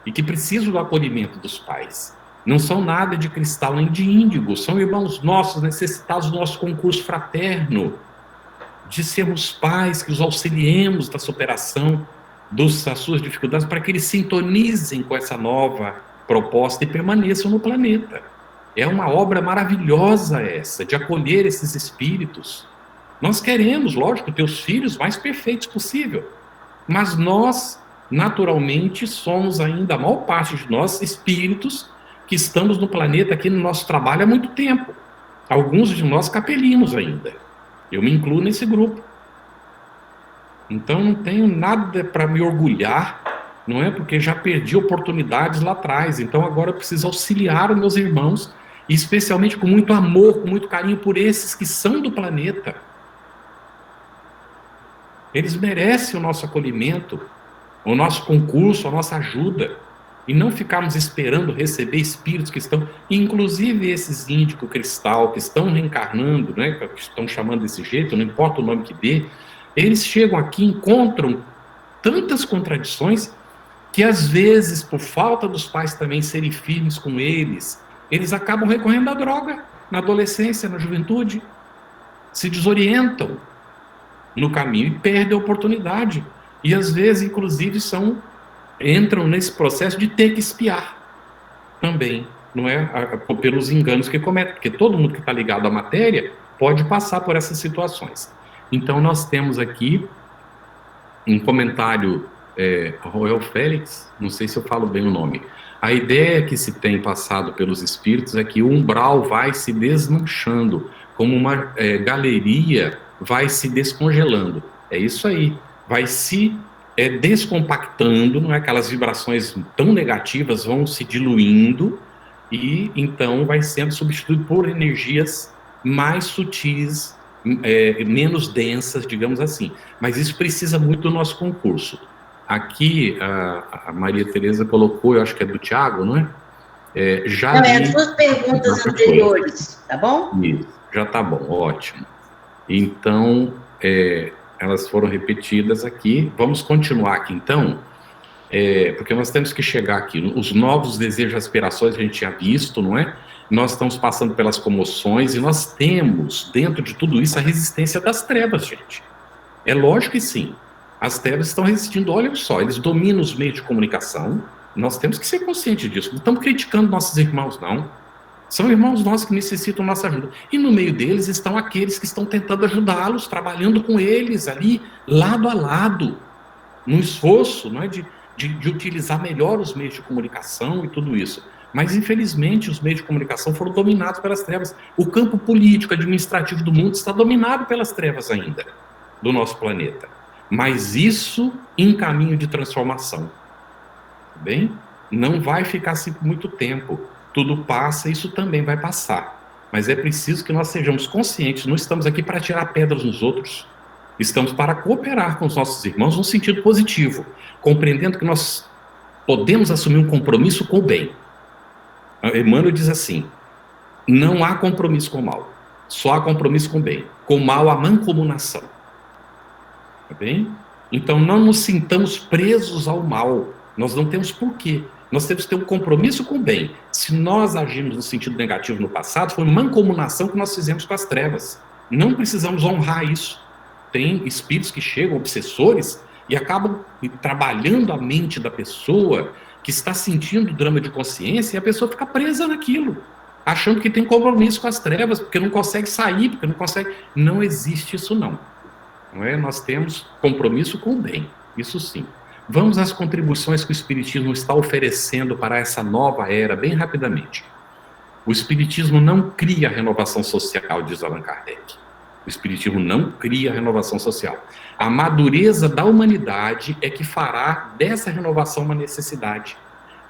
Speaker 3: e que precisam do acolhimento dos pais. Não são nada de cristal nem de índigo, são irmãos nossos necessitados do nosso concurso fraterno, de sermos pais que os auxiliemos da superação das suas dificuldades, para que eles sintonizem com essa nova proposta e permaneçam no planeta. É uma obra maravilhosa essa, de acolher esses espíritos. Nós queremos, lógico, ter os filhos mais perfeitos possível, mas nós, naturalmente, somos ainda, a maior parte de nós, espíritos que estamos no planeta aqui no nosso trabalho há muito tempo. Alguns de nós capelinos ainda. Eu me incluo nesse grupo. Então não tenho nada para me orgulhar, não é? Porque já perdi oportunidades lá atrás. Então agora eu preciso auxiliar os meus irmãos, e especialmente com muito amor, com muito carinho por esses que são do planeta. Eles merecem o nosso acolhimento, o nosso concurso, a nossa ajuda, e não ficarmos esperando receber espíritos que estão, inclusive esses índico cristal, que estão reencarnando, né, que estão chamando desse jeito, não importa o nome que dê, eles chegam aqui e encontram tantas contradições que às vezes, por falta dos pais também serem firmes com eles acabam recorrendo à droga na adolescência, na juventude, se desorientam no caminho e perdem a oportunidade. E às vezes, inclusive, entram nesse processo de ter que espiar também, não é? Pelos enganos que cometem, porque todo mundo que está ligado à matéria pode passar por essas situações. Então nós temos aqui um comentário, Roel Félix, não sei se eu falo bem o nome. A ideia que se tem passado pelos espíritos é que o umbral vai se desmanchando, como uma galeria vai se descongelando. É isso aí, vai se descompactando, não é? Aquelas vibrações tão negativas vão se diluindo e então vai sendo substituído por energias mais sutis, menos densas, digamos assim. Mas isso precisa muito do nosso concurso. Aqui a Maria Tereza colocou, eu acho que é do Tiago, não é?
Speaker 1: As suas perguntas anteriores, tá bom?
Speaker 3: Isso, já tá bom, ótimo. Então, elas foram repetidas aqui. Vamos continuar aqui, então, porque nós temos que chegar aqui. Os novos desejos, aspirações, a gente tinha visto, não é? Nós estamos passando pelas comoções e nós temos, dentro de tudo isso, a resistência das trevas, gente. É lógico que sim. As trevas estão resistindo, olha só, eles dominam os meios de comunicação. Nós temos que ser conscientes disso. Não estamos criticando nossos irmãos, não. São irmãos nossos que necessitam nossa ajuda. E no meio deles estão aqueles que estão tentando ajudá-los, trabalhando com eles ali, lado a lado. num esforço, não é, de utilizar melhor os meios de comunicação e tudo isso. Mas, infelizmente, os meios de comunicação foram dominados pelas trevas. O campo político, administrativo do mundo está dominado pelas trevas ainda, do nosso planeta. Mas isso em caminho de transformação. Bem? Não vai ficar assim por muito tempo. Tudo passa, isso também vai passar. Mas é preciso que nós sejamos conscientes, não estamos aqui para tirar pedras nos outros. Estamos para cooperar com os nossos irmãos num sentido positivo, compreendendo que nós podemos assumir um compromisso com o bem. Emmanuel diz assim: não há compromisso com o mal, só há compromisso com o bem. Com o mal há mancomunação. Tá bem? Então não nos sintamos presos ao mal. Nós não temos porquê. Nós temos que ter um compromisso com o bem. Se nós agimos no sentido negativo no passado, foi uma mancomunação que nós fizemos com as trevas. Não precisamos honrar isso. Tem espíritos que chegam, obsessores, e acabam trabalhando a mente da pessoa que está sentindo drama de consciência, e a pessoa fica presa naquilo, achando que tem compromisso com as trevas, porque não consegue sair, porque não consegue... Não existe isso não é? Nós temos compromisso com o bem, isso sim. Vamos às contribuições que o Espiritismo está oferecendo para essa nova era, bem rapidamente. O Espiritismo não cria renovação social, diz Allan Kardec. O Espiritismo não cria renovação social. A madureza da humanidade é que fará dessa renovação uma necessidade.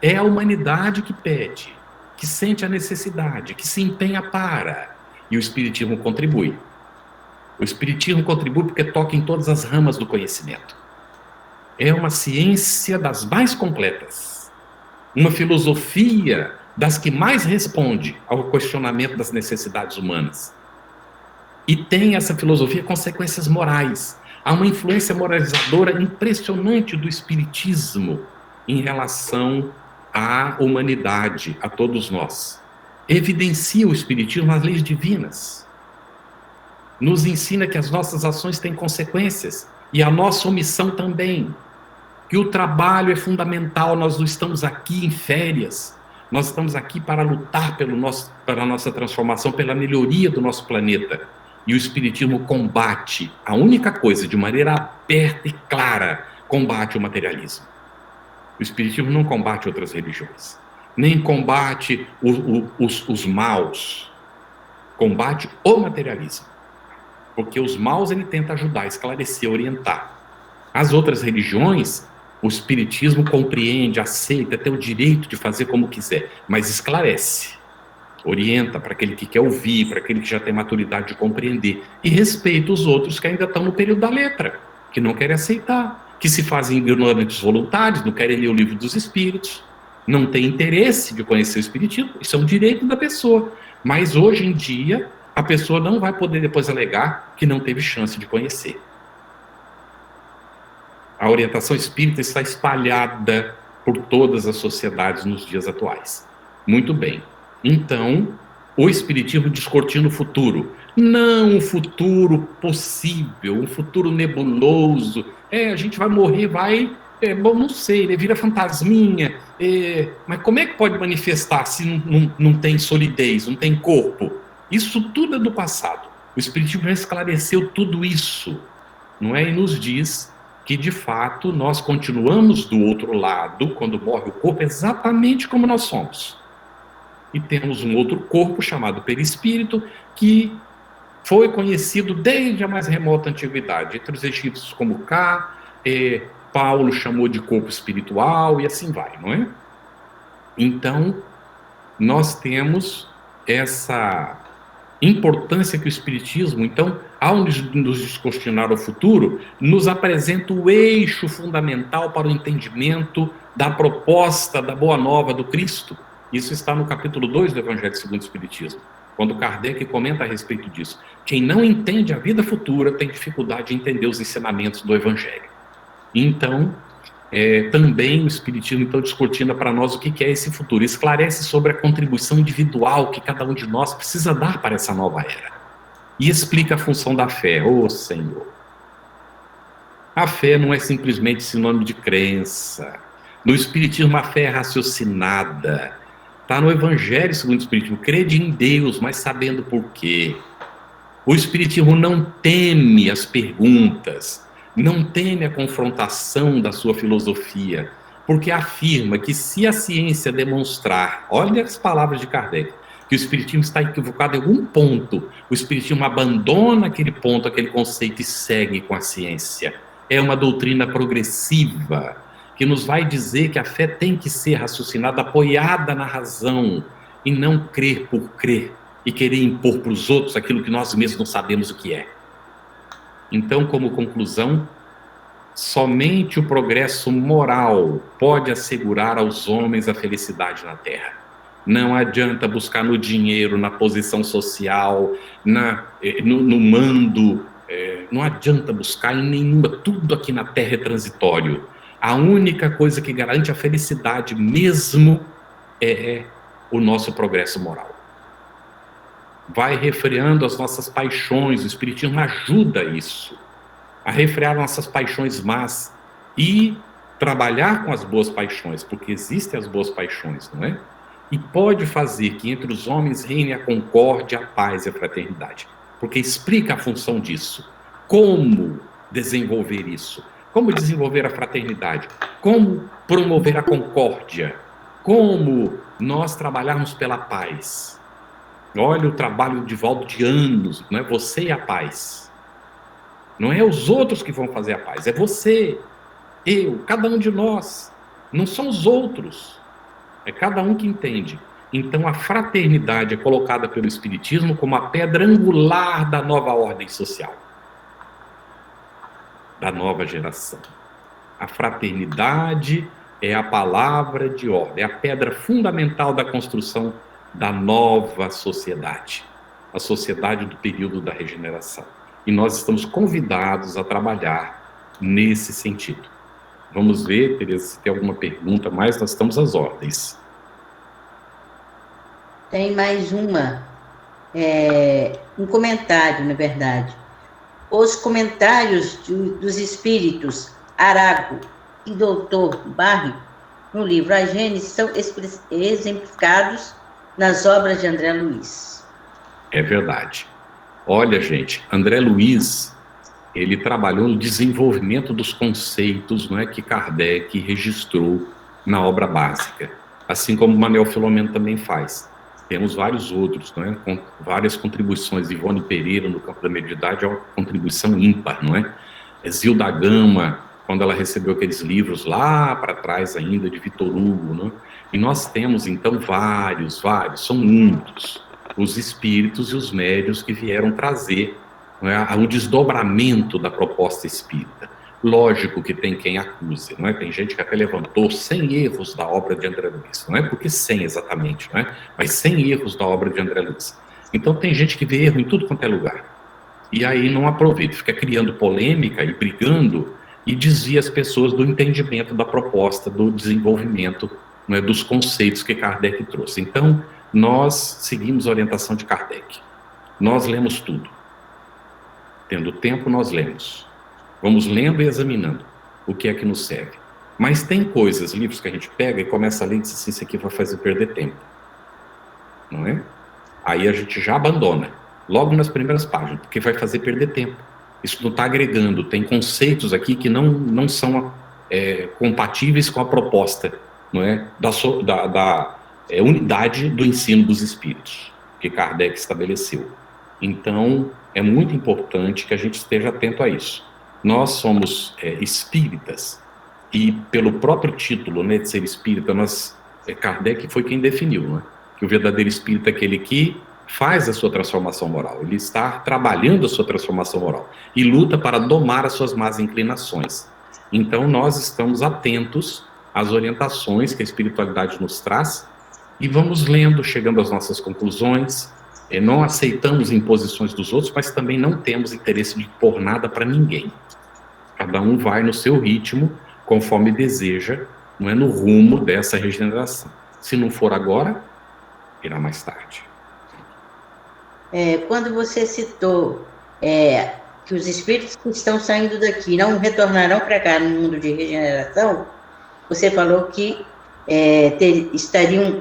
Speaker 3: É a humanidade que pede, que sente a necessidade, que se empenha para. E o Espiritismo contribui. O Espiritismo contribui porque toca em todas as ramas do conhecimento. É uma ciência das mais completas. Uma filosofia das que mais responde ao questionamento das necessidades humanas. E tem essa filosofia consequências morais. Há uma influência moralizadora impressionante do Espiritismo em relação à humanidade, a todos nós. Evidencia o Espiritismo as leis divinas. Nos ensina que as nossas ações têm consequências e a nossa omissão também. Que o trabalho é fundamental, nós não estamos aqui em férias. Nós estamos aqui para lutar pela nossa transformação, pela melhoria do nosso planeta. E o Espiritismo combate, a única coisa, de maneira aberta e clara, combate o materialismo. O Espiritismo não combate outras religiões, nem combate os maus, combate o materialismo. Porque os maus ele tenta ajudar, esclarecer, orientar. As outras religiões, o Espiritismo compreende, aceita, tem o direito de fazer como quiser, mas esclarece. Orienta para aquele que quer ouvir, para aquele que já tem maturidade de compreender. E respeita os outros que ainda estão no período da letra, que não querem aceitar, que se fazem ignorantes voluntários, não querem ler o livro dos Espíritos, não têm interesse de conhecer o Espiritismo. Isso é um direito da pessoa. Mas hoje em dia, a pessoa não vai poder depois alegar que não teve chance de conhecer. A orientação espírita está espalhada por todas as sociedades nos dias atuais. Muito bem. Então, o Espiritismo descortina o futuro. Não um futuro possível, um futuro nebuloso. A gente vai morrer, bom, não sei, vira fantasminha. Mas como é que pode manifestar se não tem solidez, não tem corpo? Isso tudo é do passado. O Espiritismo já esclareceu tudo isso, não é? E nos diz que, de fato, nós continuamos do outro lado, quando morre o corpo, exatamente como nós somos. E temos um outro corpo chamado perispírito, que foi conhecido desde a mais remota antiguidade, entre os egípcios como Ka, Paulo chamou de corpo espiritual, e assim vai, não é? Então, nós temos essa importância que o Espiritismo, então, ao nos descortinar o futuro, nos apresenta o eixo fundamental para o entendimento da proposta da Boa Nova do Cristo. Isso está no capítulo 2 do Evangelho segundo o Espiritismo, quando Kardec comenta a respeito disso. Quem não entende a vida futura tem dificuldade de entender os ensinamentos do Evangelho. Então, também o Espiritismo então descortina para nós o que é esse futuro, esclarece sobre a contribuição individual que cada um de nós precisa dar para essa nova era, e explica a função da fé. Senhor, a fé não é simplesmente sinônimo de crença. No Espiritismo a fé é raciocinada, está no Evangelho segundo o Espiritismo, crede em Deus, mas sabendo por quê. O Espiritismo não teme as perguntas, não teme a confrontação da sua filosofia, porque afirma que se a ciência demonstrar, olha as palavras de Kardec, que o espiritismo está equivocado em algum ponto, o espiritismo abandona aquele ponto, aquele conceito e segue com a ciência. É uma doutrina progressiva, que nos vai dizer que a fé tem que ser raciocinada, apoiada na razão, e não crer por crer, e querer impor para os outros aquilo que nós mesmos não sabemos o que é. Então, como conclusão, somente o progresso moral pode assegurar aos homens a felicidade na Terra. Não adianta buscar no dinheiro, na posição social, no mando, não adianta buscar em nenhuma, tudo aqui na Terra é transitório. A única coisa que garante a felicidade mesmo é o nosso progresso moral. Vai refreando as nossas paixões, o Espiritismo ajuda isso, a refrear nossas paixões más e trabalhar com as boas paixões, porque existem as boas paixões, não é? E pode fazer que entre os homens reine a concórdia, a paz e a fraternidade, porque explica a função disso. Como desenvolver isso? Como desenvolver a fraternidade? Como promover a concórdia? Como nós trabalharmos pela paz? Olha o trabalho de Valdo de anos, não é você e a paz. Não é os outros que vão fazer a paz, é você, eu, cada um de nós. Não são os outros, é cada um que entende. Então a fraternidade é colocada pelo Espiritismo como a pedra angular da nova ordem social, da nova geração. A fraternidade é a palavra de ordem, é a pedra fundamental da construção da nova sociedade, a sociedade do período da regeneração. E nós estamos convidados a trabalhar nesse sentido. Vamos ver, Tereza, se tem alguma pergunta mais, nós estamos às ordens.
Speaker 1: Tem mais uma, um comentário, na verdade. Os comentários dos espíritos Arago e Doutor Barre, no livro A Gênese, são exemplificados nas obras de André Luiz.
Speaker 3: É verdade. Olha, gente, André Luiz, ele trabalhou no desenvolvimento dos conceitos, não é, que Kardec registrou na obra básica, assim como Manuel Filomeno também faz. Temos vários outros, não é, com várias contribuições. Ivone Pereira, no campo da mediunidade, é uma contribuição ímpar, não é? Zilda Gama, quando ela recebeu aqueles livros lá para trás ainda, de Vitor Hugo, não é? E nós temos, então, vários, são muitos, os espíritos e os médiuns que vieram trazer, não é, um desdobramento da proposta espírita. Lógico que tem quem acuse, não é? Tem gente que até levantou 100 erros da obra de André Luiz, não é porque 100 exatamente, não é? Mas 100 erros da obra de André Luiz. Então tem gente que vê erro em tudo quanto é lugar. E aí não aproveita, fica criando polêmica e brigando e desvia as pessoas do entendimento da proposta, do desenvolvimento, não é, dos conceitos que Kardec trouxe. Então, nós seguimos a orientação de Kardec. Nós lemos tudo. Tendo tempo, nós lemos. Vamos lendo e examinando o que é que nos serve. Mas tem coisas, livros que a gente pega e começa a ler e diz assim, isso aqui vai fazer perder tempo. Não é? Aí a gente já abandona, logo nas primeiras páginas, porque vai fazer perder tempo. Isso não está agregando, tem conceitos aqui que não são compatíveis com a proposta, não é? da unidade do ensino dos espíritos, que Kardec estabeleceu. Então, é muito importante que a gente esteja atento a isso. Nós somos espíritas, e pelo próprio título, né, de ser espírita, Kardec foi quem definiu, né, que o verdadeiro espírita é aquele que faz a sua transformação moral, ele está trabalhando a sua transformação moral, e luta para domar as suas más inclinações. Então, nós estamos atentos às orientações que a espiritualidade nos traz, e vamos lendo, chegando às nossas conclusões. Não aceitamos imposições dos outros, mas também não temos interesse de impor nada para ninguém. Cada um vai no seu ritmo, conforme deseja, não é, no rumo dessa regeneração. Se não for agora, irá mais tarde.
Speaker 1: Quando você citou que os espíritos que estão saindo daqui não retornarão para cá no mundo de regeneração, você falou que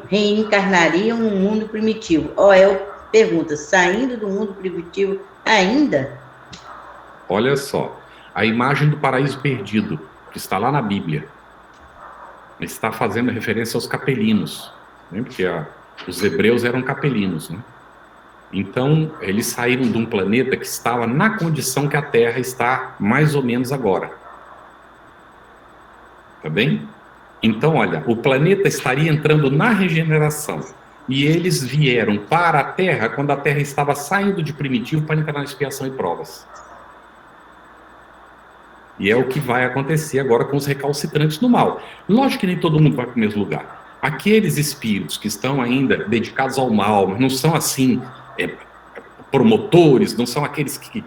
Speaker 1: reencarnariam no mundo primitivo. Pergunta, saindo do mundo primitivo ainda?
Speaker 3: Olha só, a imagem do paraíso perdido, que está lá na Bíblia, está fazendo referência aos capelinos, né? Porque os hebreus eram capelinos, né? Então, eles saíram de um planeta que estava na condição que a Terra está mais ou menos agora. Tá bem? Então, olha, o planeta estaria entrando na regeneração. E eles vieram para a Terra quando a Terra estava saindo de primitivo para entrar na expiação e provas. E é o que vai acontecer agora com os recalcitrantes do mal. Lógico que nem todo mundo vai para o mesmo lugar. Aqueles espíritos que estão ainda dedicados ao mal, mas não são assim promotores, não são aqueles que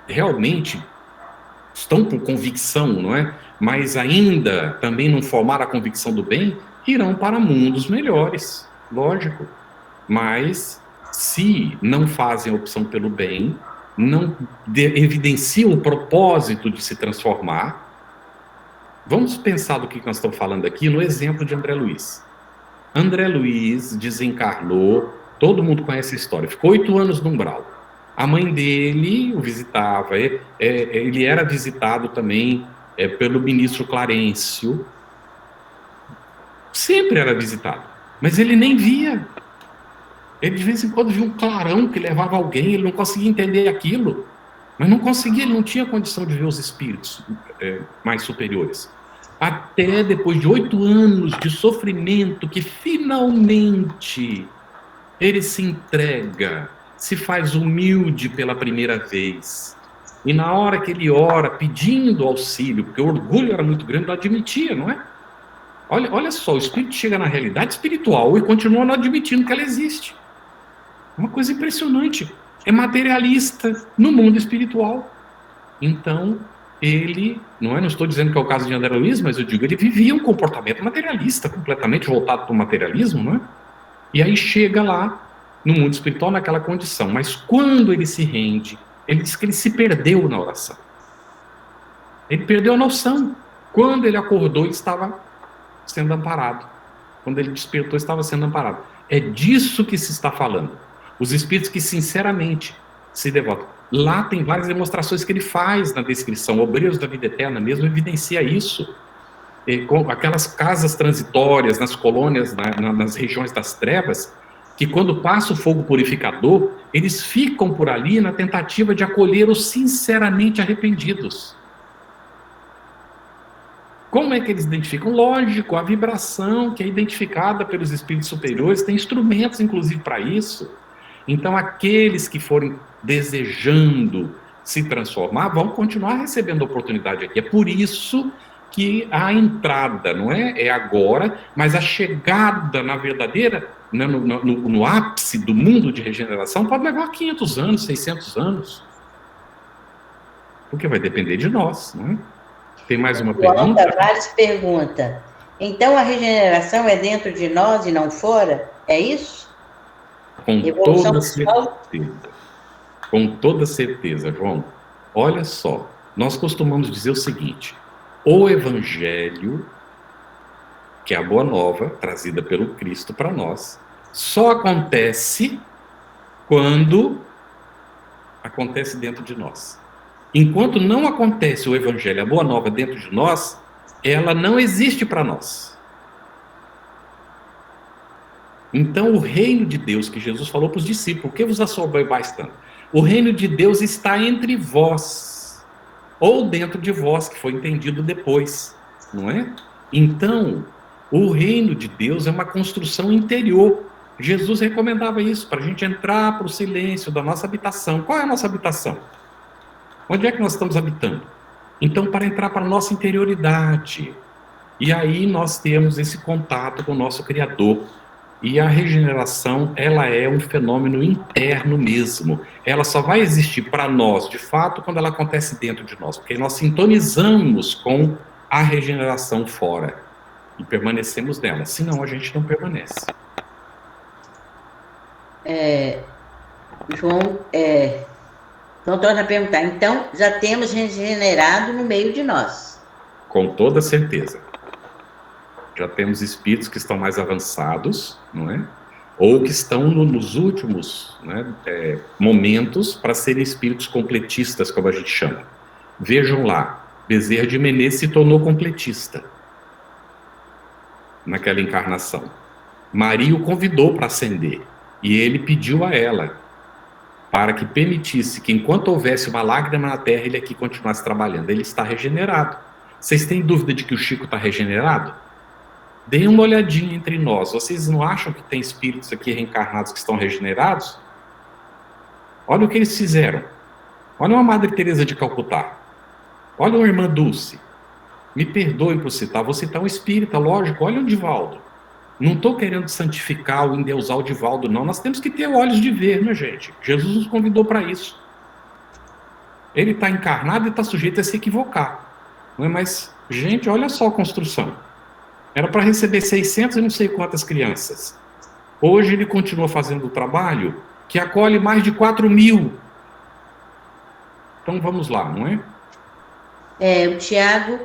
Speaker 3: realmente estão com convicção, não é? Mas ainda também não formaram a convicção do bem, irão para mundos melhores, lógico. Mas se não fazem a opção pelo bem, não evidenciam o propósito de se transformar. Vamos pensar do que nós estamos falando aqui no exemplo de André Luiz. André Luiz desencarnou, todo mundo conhece a história, ficou 8 anos no umbral. A mãe dele o visitava, ele era visitado também pelo ministro Clarencio, sempre era visitado, mas ele nem via. Ele de vez em quando via um clarão que levava alguém, ele não conseguia entender aquilo, mas não conseguia, ele não tinha condição de ver os espíritos mais superiores. Até depois de 8 anos de sofrimento, que finalmente ele se entrega, se faz humilde pela primeira vez. E na hora que ele ora pedindo auxílio, porque o orgulho era muito grande, não admitia, não é? Olha só, o espírito chega na realidade espiritual e continua não admitindo que ela existe. Uma coisa impressionante. É materialista no mundo espiritual. Então, ele, não estou dizendo que é o caso de André Luiz, mas eu digo, ele vivia um comportamento materialista, completamente voltado para o materialismo, não é? E aí chega lá, no mundo espiritual, naquela condição. Mas quando ele se rende, ele diz que ele se perdeu na oração. Ele perdeu a noção. Quando ele acordou, ele estava sendo amparado. Quando ele despertou, estava sendo amparado. É disso que se está falando. Os espíritos que sinceramente se devotam. Lá tem várias demonstrações que ele faz na descrição. Obreiros da Vida Eterna mesmo evidencia isso. Com aquelas casas transitórias nas colônias, nas regiões das trevas, que quando passa o fogo purificador, eles ficam por ali na tentativa de acolher os sinceramente arrependidos. Como é que eles identificam? Lógico, a vibração que é identificada pelos espíritos superiores, tem instrumentos inclusive para isso. Então aqueles que forem desejando se transformar, vão continuar recebendo oportunidade aqui. É por isso que a entrada, não é agora, mas a chegada na verdadeira, né, no ápice do mundo de regeneração, pode levar 500 anos, 600 anos. Porque vai depender de nós, não é? Tem mais uma pergunta?
Speaker 1: Tavares pergunta, então a regeneração é dentro de nós e não fora? É isso?
Speaker 3: Com toda certeza. Com toda certeza, João. Olha só, nós costumamos dizer o seguinte, o Evangelho, que é a Boa Nova, trazida pelo Cristo para nós, só acontece quando acontece dentro de nós. Enquanto não acontece o Evangelho, a Boa Nova dentro de nós, ela não existe para nós. Então o reino de Deus, que Jesus falou para os discípulos, por que vos assoberbais tanto? O reino de Deus está entre vós, ou dentro de vós, que foi entendido depois, não é? Então, o reino de Deus é uma construção interior. Jesus recomendava isso, para a gente entrar para o silêncio da nossa habitação. Qual é a nossa habitação? Onde é que nós estamos habitando? Então, para entrar para a nossa interioridade. E aí nós temos esse contato com o nosso Criador. E a regeneração, ela é um fenômeno interno mesmo. Ela só vai existir para nós, de fato, quando ela acontece dentro de nós. Porque nós sintonizamos com a regeneração fora. E permanecemos nela. Senão, a gente não permanece.
Speaker 1: João, então torna a perguntar, então já temos regenerado no meio de nós?
Speaker 3: Com toda certeza. Já temos espíritos que estão mais avançados, não é? Ou que estão nos últimos, né, momentos para serem espíritos completistas, como a gente chama. Vejam lá, Bezerra de Menezes se tornou completista naquela encarnação. Maria o convidou para ascender, e ele pediu a ela para que permitisse que, enquanto houvesse uma lágrima na terra, ele aqui continuasse trabalhando. Ele está regenerado. Vocês têm dúvida de que o Chico está regenerado? Deem uma olhadinha entre nós. Vocês não acham que tem espíritos aqui reencarnados que estão regenerados? Olha o que eles fizeram. Olha uma Madre Teresa de Calcutá. Olha uma Irmã Dulce. Me perdoem por citar, vou citar um espírita, lógico. Olha o Divaldo. Não estou querendo santificar ou endeusar o Divaldo, não. Nós temos que ter olhos de ver, né, gente? Jesus nos convidou para isso. Ele está encarnado e está sujeito a se equivocar. Não é? Mas, gente, olha só a construção. Era para receber 600 e não sei quantas crianças. Hoje ele continua fazendo o trabalho que acolhe mais de 4.000. Então vamos lá, não é?
Speaker 1: O Tiago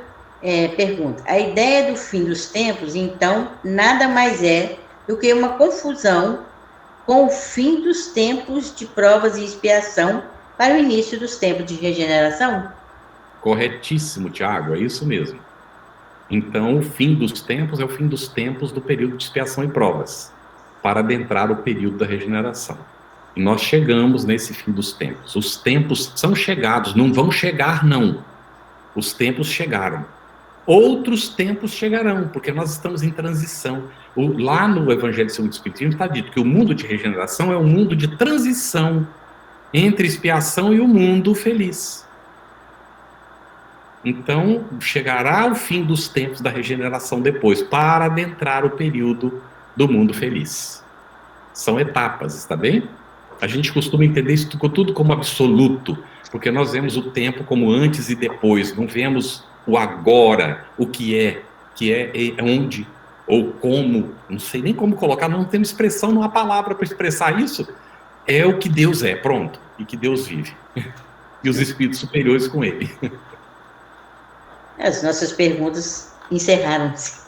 Speaker 1: pergunta, a ideia do fim dos tempos, então, nada mais é do que uma confusão com o fim dos tempos de provas e expiação para o início dos tempos de regeneração?
Speaker 3: Corretíssimo, Tiago, é isso mesmo. Então, o fim dos tempos é o fim dos tempos do período de expiação e provas, para adentrar o período da regeneração. E nós chegamos nesse fim dos tempos. Os tempos são chegados, não vão chegar, não. Os tempos chegaram. Outros tempos chegarão, porque nós estamos em transição. Lá no Evangelho segundo o Espiritismo está dito que o mundo de regeneração é um mundo de transição entre expiação e o mundo feliz. Então, chegará o fim dos tempos da regeneração depois, para adentrar o período do mundo feliz. São etapas, está bem? A gente costuma entender isso tudo como absoluto, porque nós vemos o tempo como antes e depois, não vemos o agora, o que é onde, ou como, não sei nem como colocar, não temos expressão, não há palavra para expressar isso. É o que Deus é, pronto, e que Deus vive. E os espíritos superiores com ele.
Speaker 1: As nossas perguntas encerraram-se.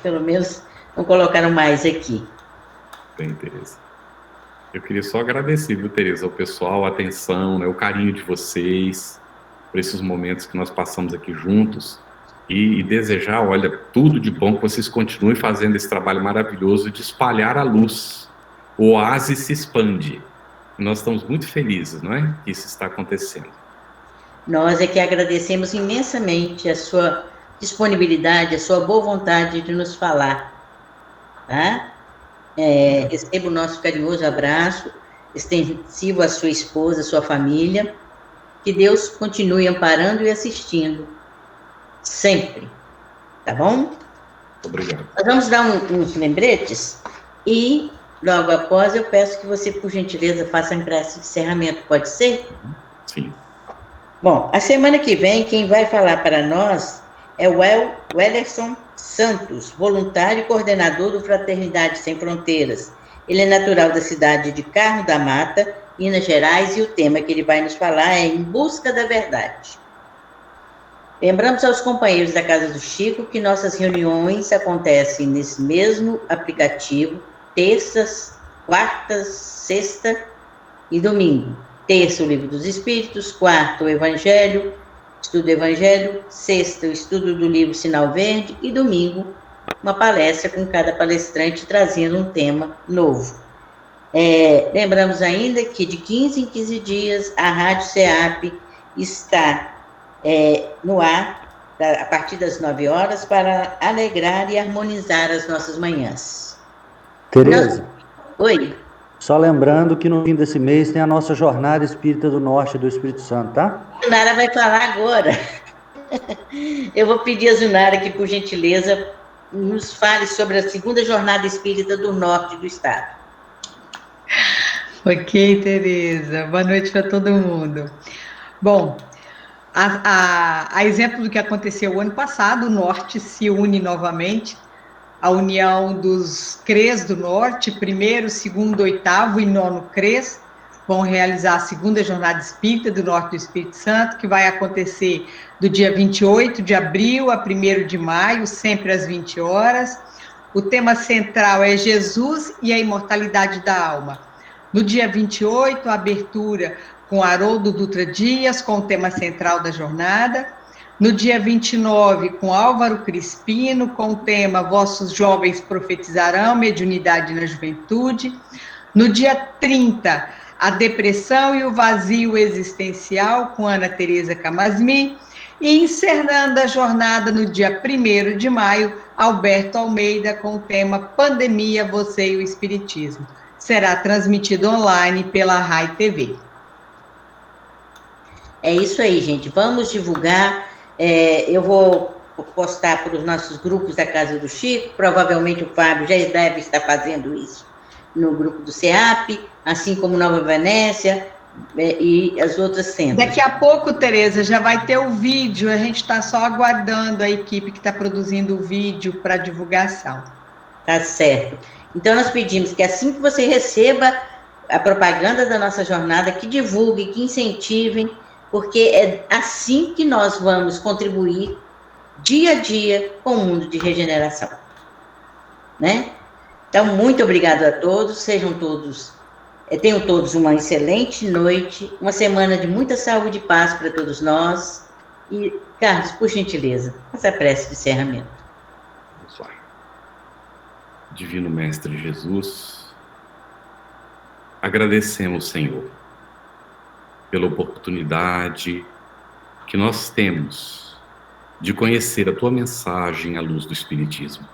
Speaker 1: Pelo menos não colocaram mais aqui.
Speaker 3: Bem, Tereza. Eu queria só agradecer, viu, Tereza, ao pessoal, a atenção, né, o carinho de vocês, por esses momentos que nós passamos aqui juntos, e desejar, olha, tudo de bom, que vocês continuem fazendo esse trabalho maravilhoso de espalhar a luz. O oásis se expande. E nós estamos muito felizes, não é? Que isso está acontecendo.
Speaker 1: Nós é que agradecemos imensamente a sua disponibilidade, a sua boa vontade de nos falar, tá? Receba o nosso carinhoso abraço, extensivo à sua esposa, à sua família, que Deus continue amparando e assistindo, sempre, tá bom?
Speaker 3: Obrigado.
Speaker 1: Nós vamos dar uns lembretes, e logo após eu peço que você, por gentileza, faça a prece de encerramento, pode ser?
Speaker 3: Sim.
Speaker 1: Bom, a semana que vem, quem vai falar para nós é o Wellerson Santos, voluntário e coordenador do Fraternidade Sem Fronteiras. Ele é natural da cidade de Carmo da Mata, Minas Gerais, e o tema que ele vai nos falar é Em Busca da Verdade. Lembramos aos companheiros da Casa do Chico que nossas reuniões acontecem nesse mesmo aplicativo, terças, quartas, sexta e domingo. Terça, o Livro dos Espíritos, quarta, o Evangelho, estudo do Evangelho, sexta, o estudo do livro Sinal Verde, e domingo, uma palestra com cada palestrante trazendo um tema novo. Lembramos ainda que de 15 em 15 dias a Rádio SEAP está no ar a partir das 9 horas para alegrar e harmonizar as nossas manhãs.
Speaker 4: Tereza.
Speaker 1: Oi.
Speaker 4: Só lembrando que no fim desse mês tem a nossa Jornada Espírita do Norte do Espírito Santo, tá?
Speaker 1: A Zunara vai falar agora. Eu vou pedir a Zunara que, por gentileza, nos fale sobre a segunda Jornada Espírita do Norte do Estado.
Speaker 5: Ok, Tereza. Boa noite para todo mundo. Bom, a exemplo do que aconteceu o ano passado, o Norte se une novamente. A união dos CREs do Norte, primeiro, segundo, oitavo e nono CREs, vão realizar a segunda Jornada Espírita do Norte do Espírito Santo, que vai acontecer do dia 28 de abril a 1º de maio, sempre às 20 horas. O tema central é Jesus e a imortalidade da alma. No dia 28, a abertura com Haroldo Dutra Dias, com o tema central da jornada. No dia 29, com Álvaro Crispino, com o tema Vossos Jovens Profetizarão, Mediunidade na Juventude. No dia 30, A Depressão e o Vazio Existencial, com Ana Teresa Camasmi. E encerrando a jornada no dia 1º de maio, Alberto Almeida, com o tema Pandemia, Você e o Espiritismo. Será transmitido online pela RAI TV.
Speaker 1: É isso aí, gente. Vamos divulgar. Eu vou postar para os nossos grupos da Casa do Chico. Provavelmente o Fábio já deve estar fazendo isso no grupo do CEAP, assim como Nova Venécia e as outras centros.
Speaker 5: Daqui a pouco, Tereza, já vai ter o vídeo. A gente está só aguardando a equipe que está produzindo o vídeo para divulgação.
Speaker 1: Tá certo. Então, nós pedimos que assim que você receba a propaganda da nossa jornada, que divulgue, que incentivem, porque é assim que nós vamos contribuir dia a dia com o mundo de regeneração, né? Então, muito obrigado a todos, tenham todos uma excelente noite, uma semana de muita saúde e paz para todos nós. E, Carlos, por gentileza, faça a prece de encerramento.
Speaker 3: Vamos lá. Divino Mestre Jesus, agradecemos, Senhor, pela oportunidade que nós temos de conhecer a Tua mensagem à luz do Espiritismo.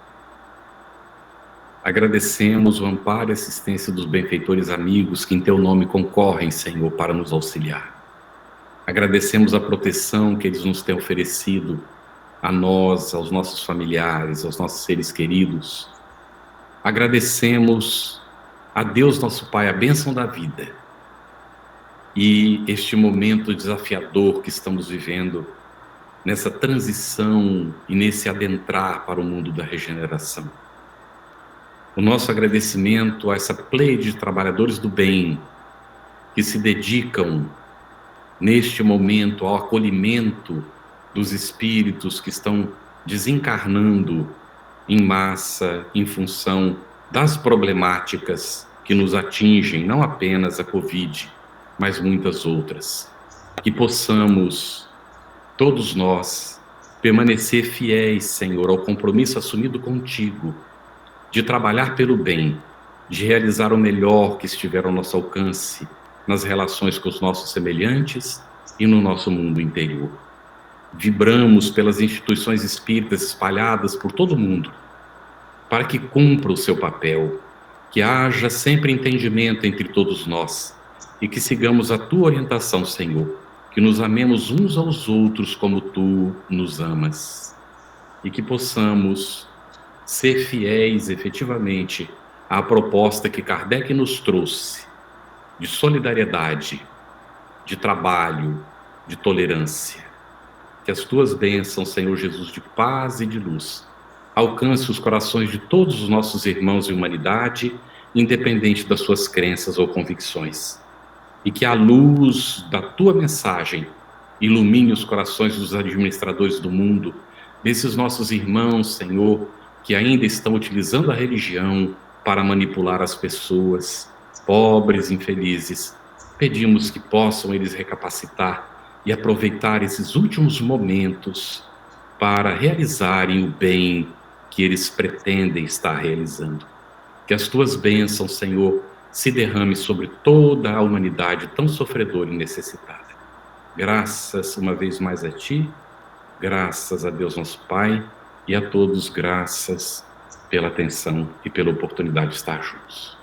Speaker 3: Agradecemos o amparo e assistência dos benfeitores amigos que em Teu nome concorrem, Senhor, para nos auxiliar. Agradecemos a proteção que eles nos têm oferecido a nós, aos nossos familiares, aos nossos seres queridos. Agradecemos a Deus, nosso Pai, a bênção da vida. E este momento desafiador que estamos vivendo, nessa transição e nesse adentrar para o mundo da regeneração. O nosso agradecimento a essa pleide de trabalhadores do bem que se dedicam neste momento ao acolhimento dos espíritos que estão desencarnando em massa em função das problemáticas que nos atingem, não apenas a Covid, mas muitas outras. Que possamos, todos nós, permanecer fiéis, Senhor, ao compromisso assumido contigo, de trabalhar pelo bem, de realizar o melhor que estiver ao nosso alcance nas relações com os nossos semelhantes e no nosso mundo interior. Vibramos pelas instituições espíritas espalhadas por todo o mundo, para que cumpra o seu papel, que haja sempre entendimento entre todos nós e que sigamos a Tua orientação, Senhor, que nos amemos uns aos outros como Tu nos amas e que possamos ser fiéis efetivamente à proposta que Kardec nos trouxe de solidariedade, de trabalho, de tolerância. Que as Tuas bênçãos, Senhor Jesus, de paz e de luz, alcance os corações de todos os nossos irmãos em humanidade, independente das suas crenças ou convicções. E que a luz da Tua mensagem ilumine os corações dos administradores do mundo, desses nossos irmãos, Senhor, que ainda estão utilizando a religião para manipular as pessoas, pobres, infelizes. Pedimos que possam eles recapacitar e aproveitar esses últimos momentos para realizarem o bem que eles pretendem estar realizando. Que as Tuas bênçãos, Senhor, se derrame sobre toda a humanidade tão sofredora e necessitada. Graças uma vez mais a Ti, graças a Deus nosso Pai, e a todos graças pela atenção e pela oportunidade de estar juntos.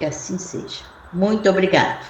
Speaker 1: Que assim seja. Muito obrigado.